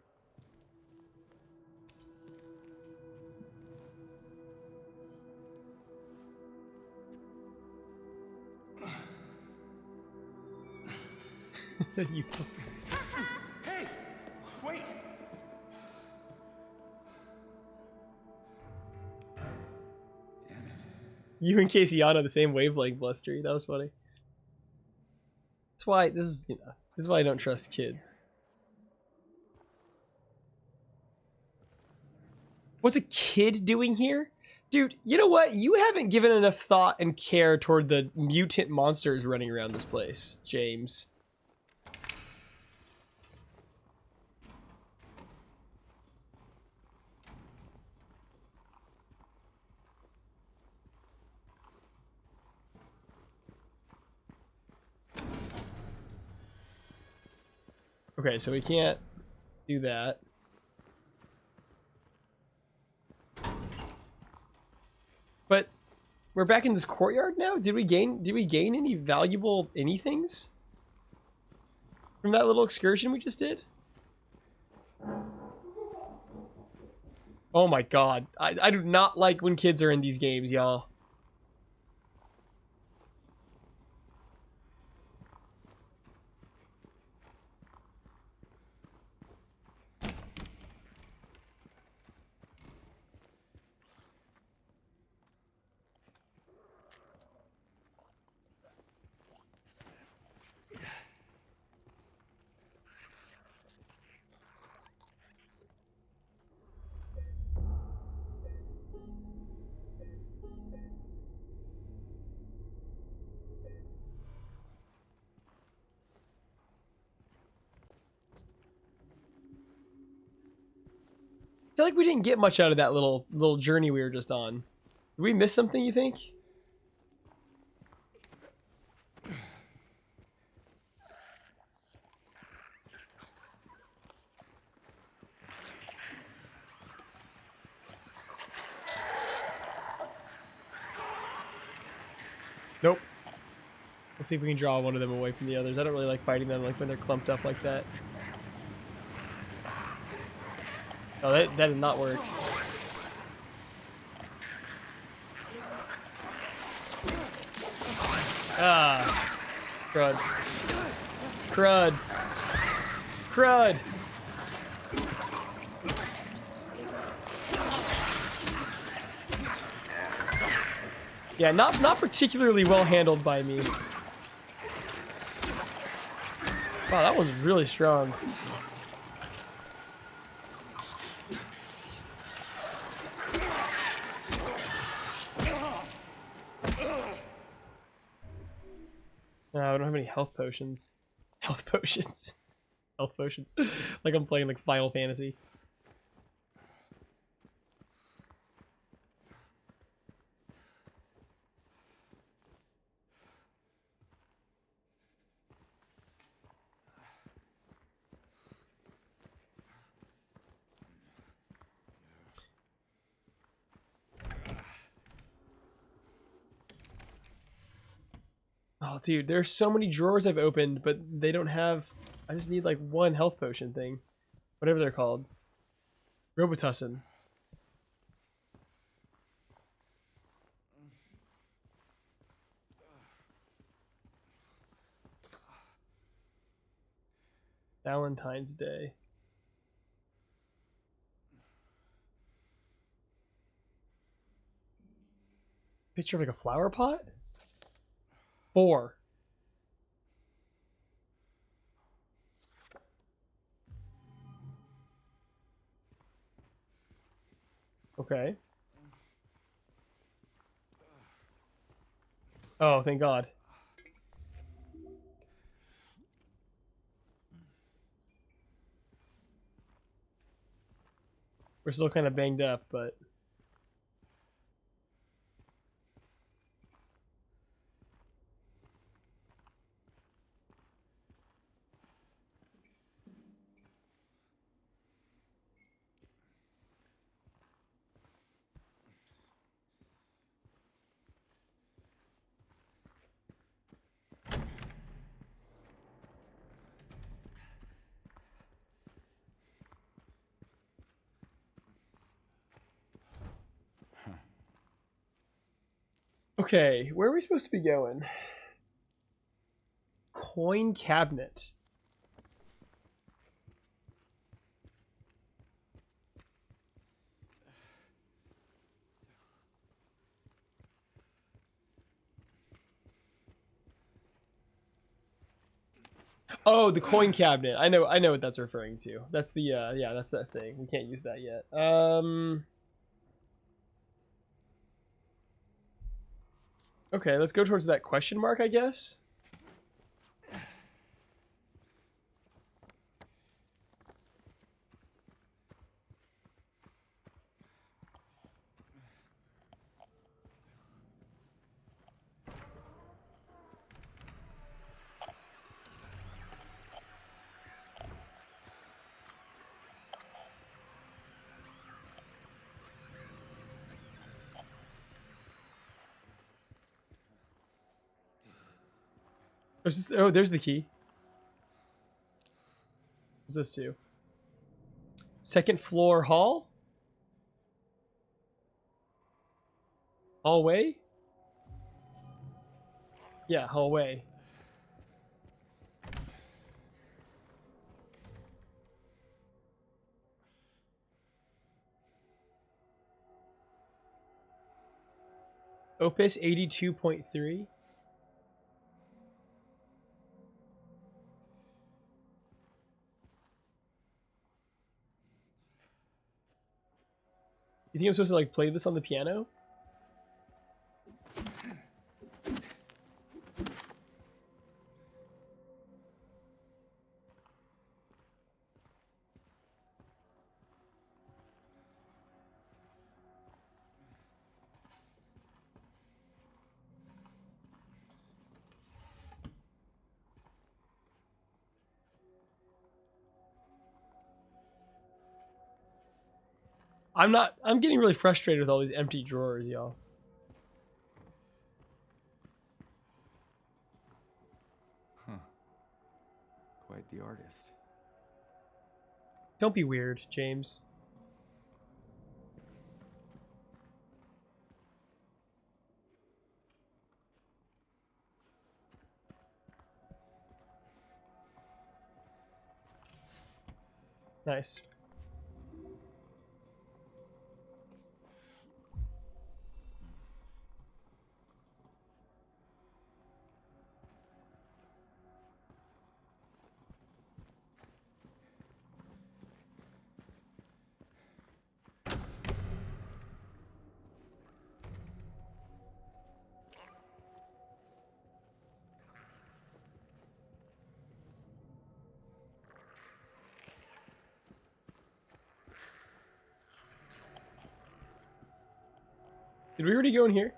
You pussy. Hey! Wait! Damn it. You and Caseyana are the same wavelength, Blustery. That was funny. That's why this is, you know, this is why I don't trust kids. What's a kid doing here? Dude, you know what? You haven't given enough thought and care toward the mutant monsters running around this place, James. Okay, so we can't do that. But we're back in this courtyard now? Did we gain any valuable anythings from that little excursion we just did? Oh my god. I do not like when kids are in these games, y'all. I feel like we didn't get much out of that little journey we were just on. Did we miss something, you think? Nope. Let's see if we can draw one of them away from the others. I don't really like fighting them like when they're clumped up like that. Oh, that did not work. Ah. Crud. Crud. Crud. Yeah, not particularly well handled by me. Wow, that one's really strong. No, I don't have any health potions. Health potions. Health potions. Like I'm playing like Final Fantasy. Oh, dude, there's so many drawers I've opened, but they don't have... I just need, like, one health potion thing. Whatever they're called. Robitussin. Valentine's Day. Picture of, like, a flower pot? 4. Okay. Oh, thank God. We're still kind of banged up, but... Okay, where are we supposed to be going? Coin cabinet. Oh, the coin cabinet. I know what that's referring to. That's the yeah, that's that thing. We can't use that yet. Okay, let's go towards that question mark, I guess. Oh, there's the key. What's this do? Second floor hall? Hallway? Yeah, hallway. Opus 82.3. You think I'm supposed to like play this on the piano? I'm getting really frustrated with all these empty drawers, y'all. Huh. Quite the artist. Don't be weird, James. Nice. Did we already go in here?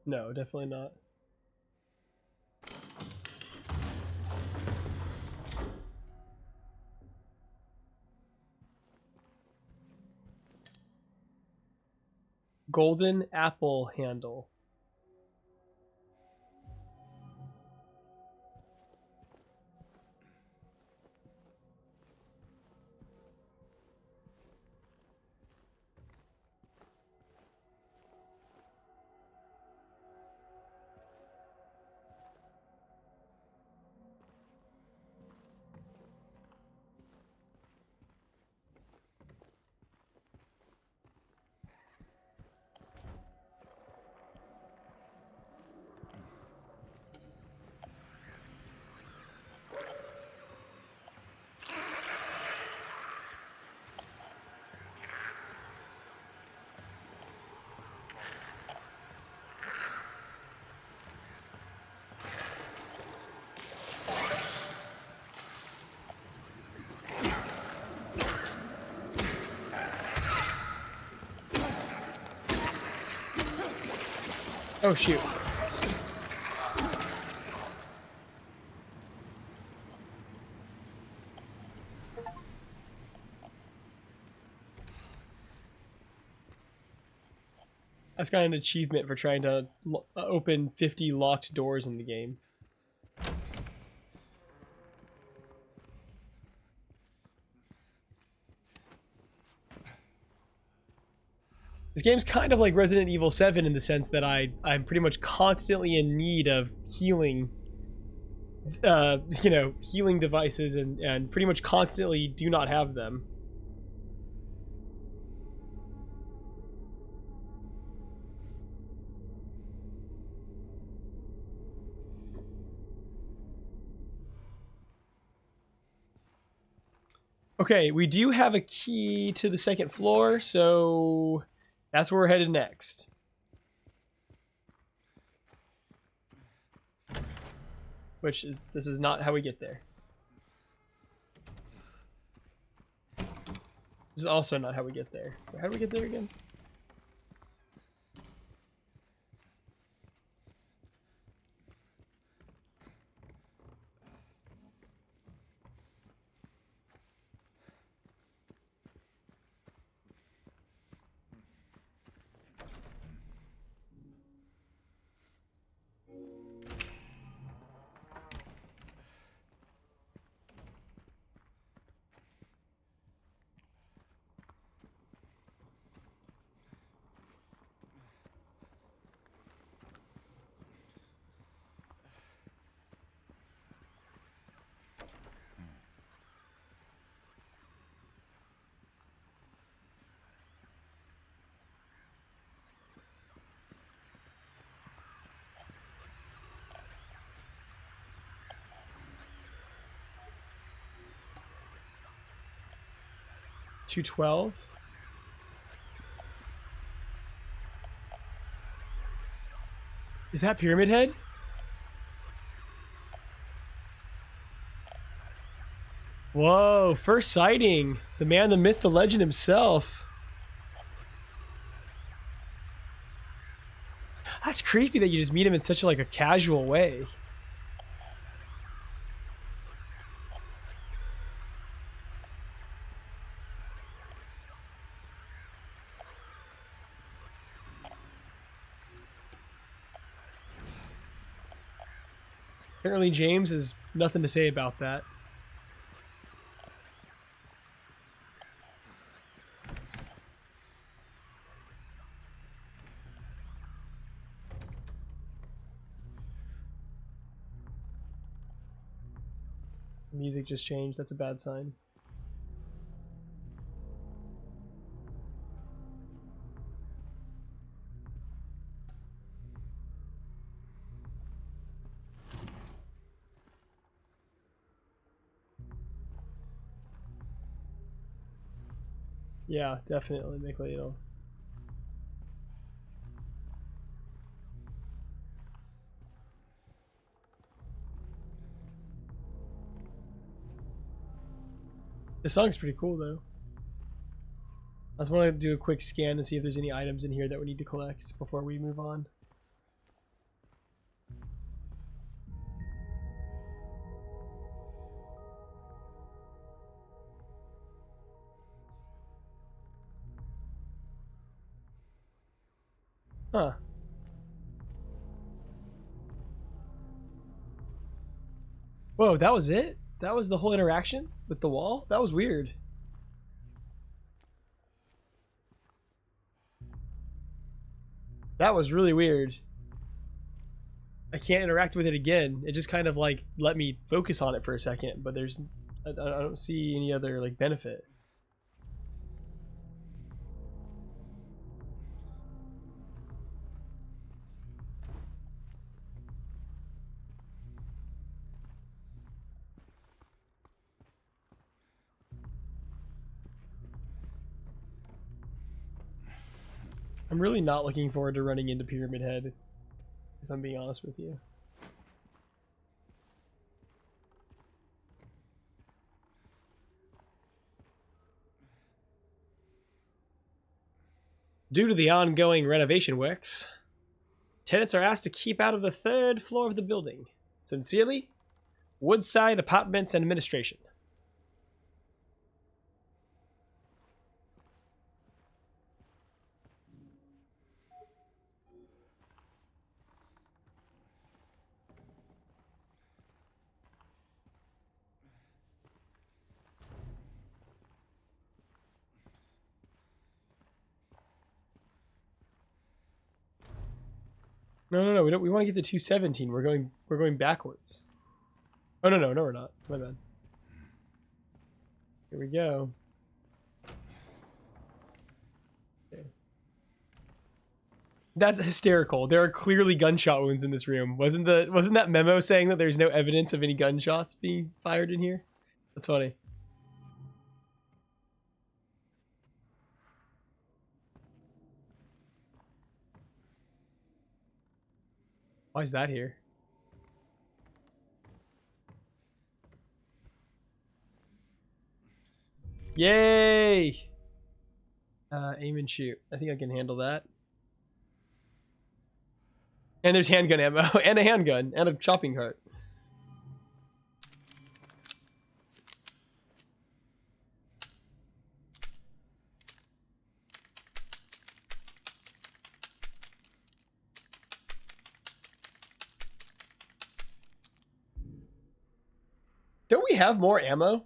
No, definitely not. Golden apple handle. Oh shoot. That's got an achievement for trying to open 50 locked doors in the game. This game's kind of like Resident Evil 7 in the sense that I'm pretty much constantly in need of healing, healing devices and pretty much constantly do not have them. Okay, we do have a key to the second floor, so that's where we're headed next. This is not how we get there. This is also not how we get there. How do we get there again? $212. Is that Pyramid Head? Whoa, first sighting. The man, the myth, the legend himself. That's creepy that you just meet him in such like a casual way. Apparently James has nothing to say about that. The music just changed. That's a bad sign. Yeah, definitely make Ladle. This song's pretty cool though. I just want to do a quick scan and see if there's any items in here that we need to collect before we move on. Huh. Whoa, that was it? That was the whole interaction with the wall? That was weird. That was really weird. I can't interact with it again. It just kind of like let me focus on it for a second, but I don't see any other like benefit. I'm really not looking forward to running into Pyramid Head, if I'm being honest with you. Due to the ongoing renovation works, tenants are asked to keep out of the 3rd floor of the building. Sincerely, Woodside Apartments and Administration. No, we want to get to 217. We're going backwards. Oh no, we're not. My bad. Here we go. Okay. That's hysterical. There are clearly gunshot wounds in this room. Wasn't that memo saying that there's no evidence of any gunshots being fired in here? That's funny. Why is that here? Yay! Aim and shoot. I think I can handle that. And there's handgun ammo, and a handgun, and a shopping cart. Don't we have more ammo?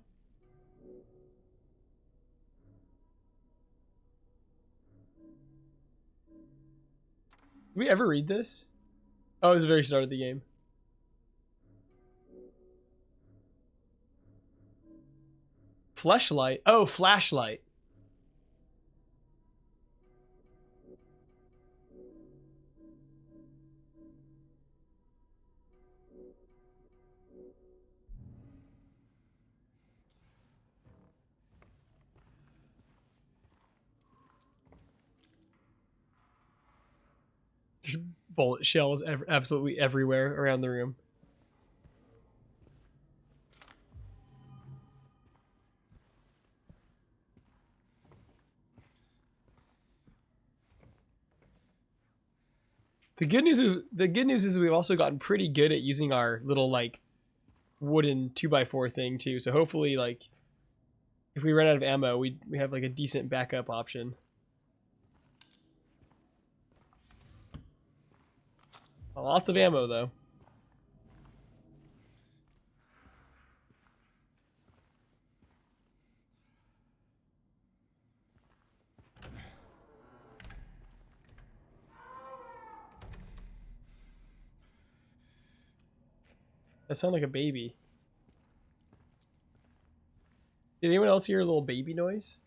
Did we ever read this? Oh, it was the very start of the game. Fleshlight. Oh, flashlight. There's bullet shells absolutely everywhere around the room. The good news is we've also gotten pretty good at using our little like wooden 2x4 thing too. So hopefully, like, if we run out of ammo, we have like a decent backup option. Lots of ammo though. That sounds like a baby. Did anyone else hear a little baby noise?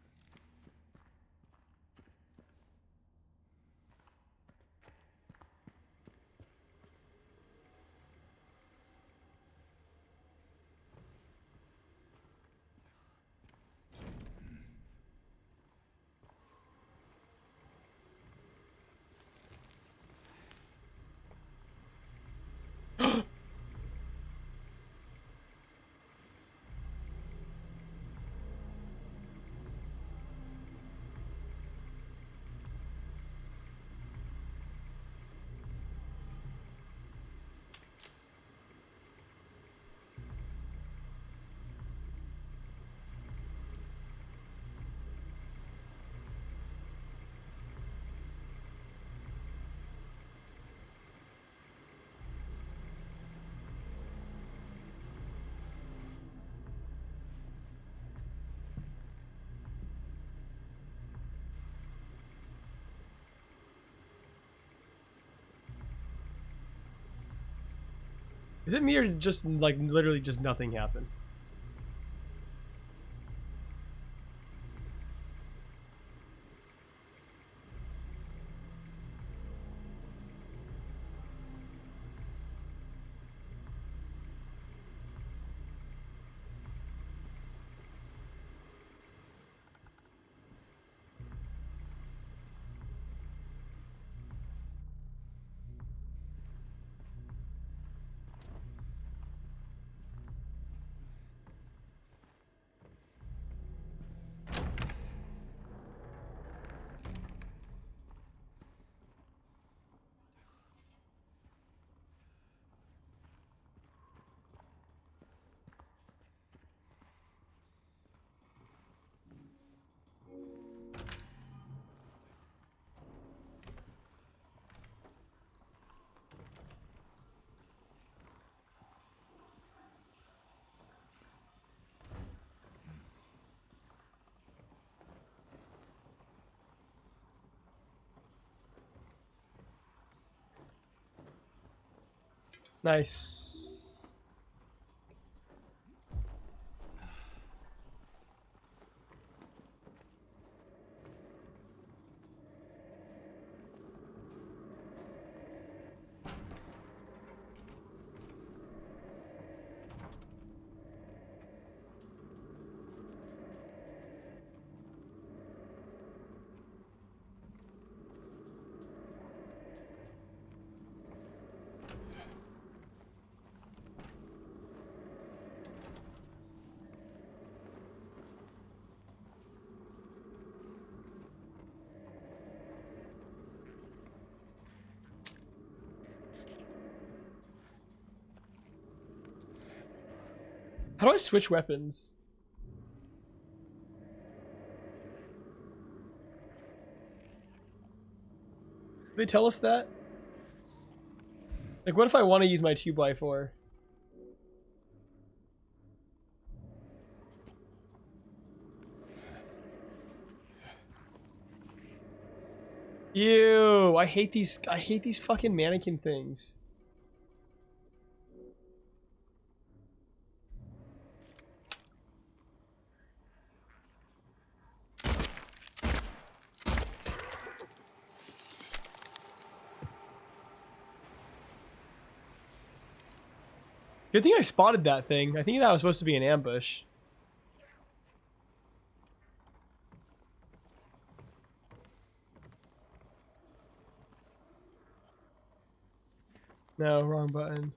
Is it me or just like literally just nothing happened? Nice. How do I switch weapons? Did they tell us that? Like, what if I want to use my 2x4? Ew, I hate these fucking mannequin things. Good thing I spotted that thing. I think that was supposed to be an ambush. No, wrong button.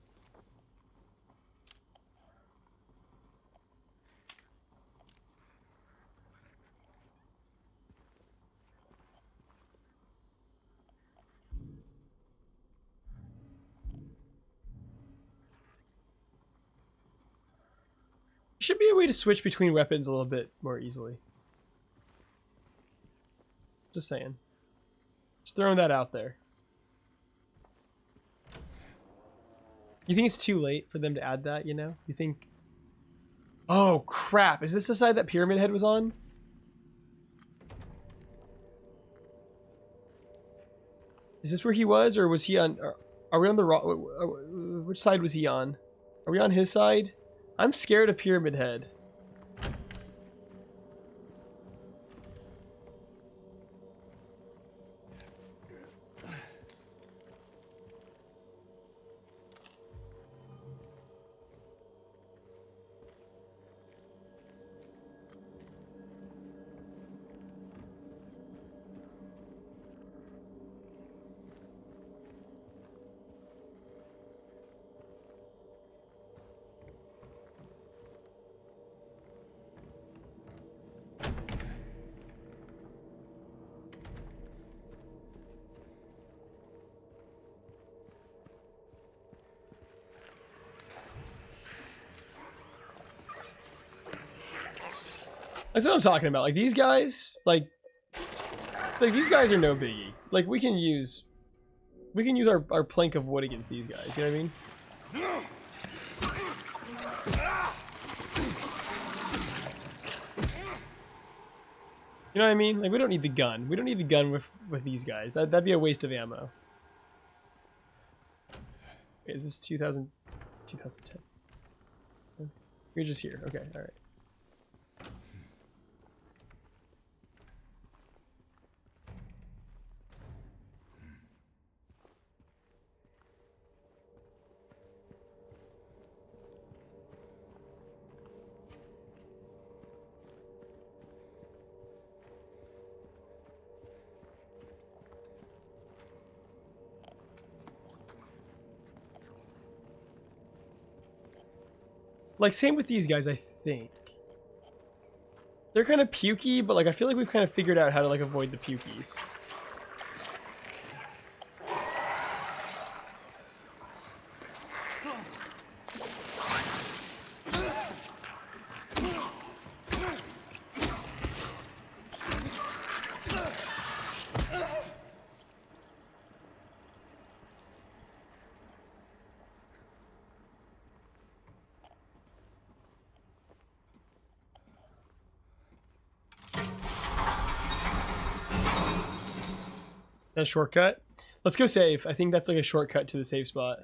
Should be a way to switch between weapons a little bit more easily. Just saying. Just throwing that out there. You think it's too late for them to add that, you know? You think... Oh, crap. Is this the side that Pyramid Head was on? Is this where he was, or was he on... Are we on the wrong... Which side was he on? Are we on his side? I'm scared of Pyramid Head. That's what I'm talking about. Like, these guys, like these guys are no biggie. Like, we can use our plank of wood against these guys. You know what I mean? You know what I mean? Like, we don't need the gun. We don't need the gun with these guys. That'd be a waste of ammo. Okay, is this 2000? 2010. You're just here. Okay, all right. Like, same with these guys, I think. They're kind of pukey, but like I feel like we've kind of figured out how to like avoid the pukies. That shortcut? Let's go save. I think that's like a shortcut to the save spot.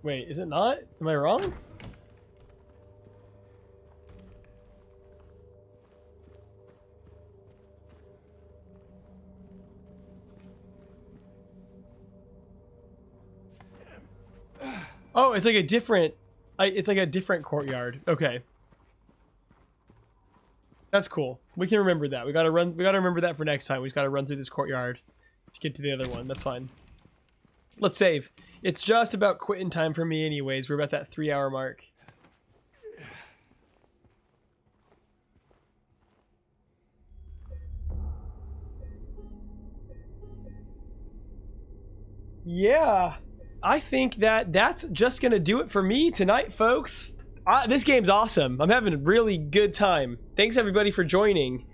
Wait, is it not? Am I wrong? Oh, it's like a different... it's like a different courtyard. Okay. That's cool. We can remember that. We gotta remember that for next time. We just gotta run through this courtyard to get to the other one. That's fine. Let's save. It's just about quitting time for me anyways. We're about that 3-hour mark. Yeah. I think that's just going to do it for me tonight, folks. This game's awesome. I'm having a really good time. Thanks, everybody, for joining.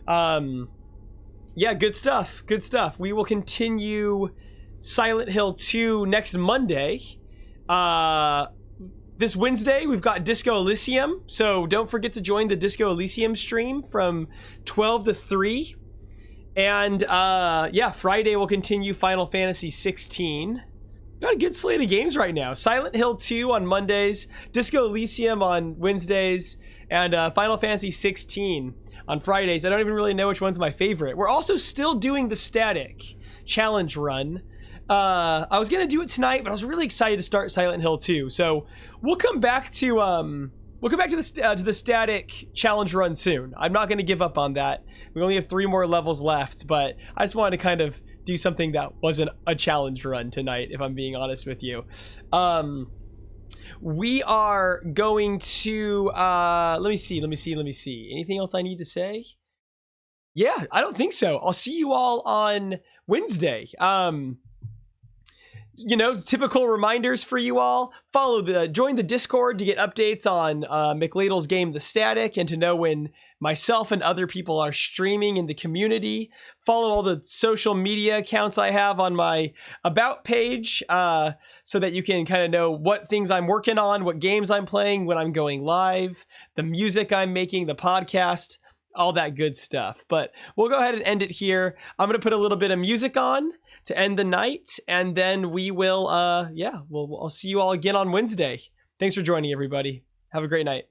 Yeah, good stuff. Good stuff. We will continue Silent Hill 2 next Monday. This Wednesday, we've got Disco Elysium. So don't forget to join the Disco Elysium stream from 12 to 3. And yeah, Friday we'll continue Final Fantasy 16. Got a good slate of games right now. Silent Hill 2 on Mondays, Disco Elysium on Wednesdays, and Final Fantasy 16 on Fridays. I don't even really know which one's my favorite. We're also still doing the Static challenge run. I was gonna do it tonight, but I was really excited to start Silent Hill 2. So we'll come back to the Static challenge run soon. I'm not gonna give up on that. We only have 3 more levels left, but I just wanted to kind of do something that wasn't a challenge run tonight, if I'm being honest with you. We are going to let me see. Anything else I need to say? Yeah, I don't think so. I'll see you all on Wednesday. You know, typical reminders for you all. Join the Discord to get updates on McLadle's game The Static, and to know when myself and other people are streaming in the community. Follow all the social media accounts I have on my About page, so that you can kind of know what things I'm working on, what games I'm playing, when I'm going live, the music I'm making, the podcast, all that good stuff. But we'll go ahead and end it here. I'm going to put a little bit of music on to end the night, and then we will, I'll see you all again on Wednesday. Thanks for joining, everybody. Have a great night.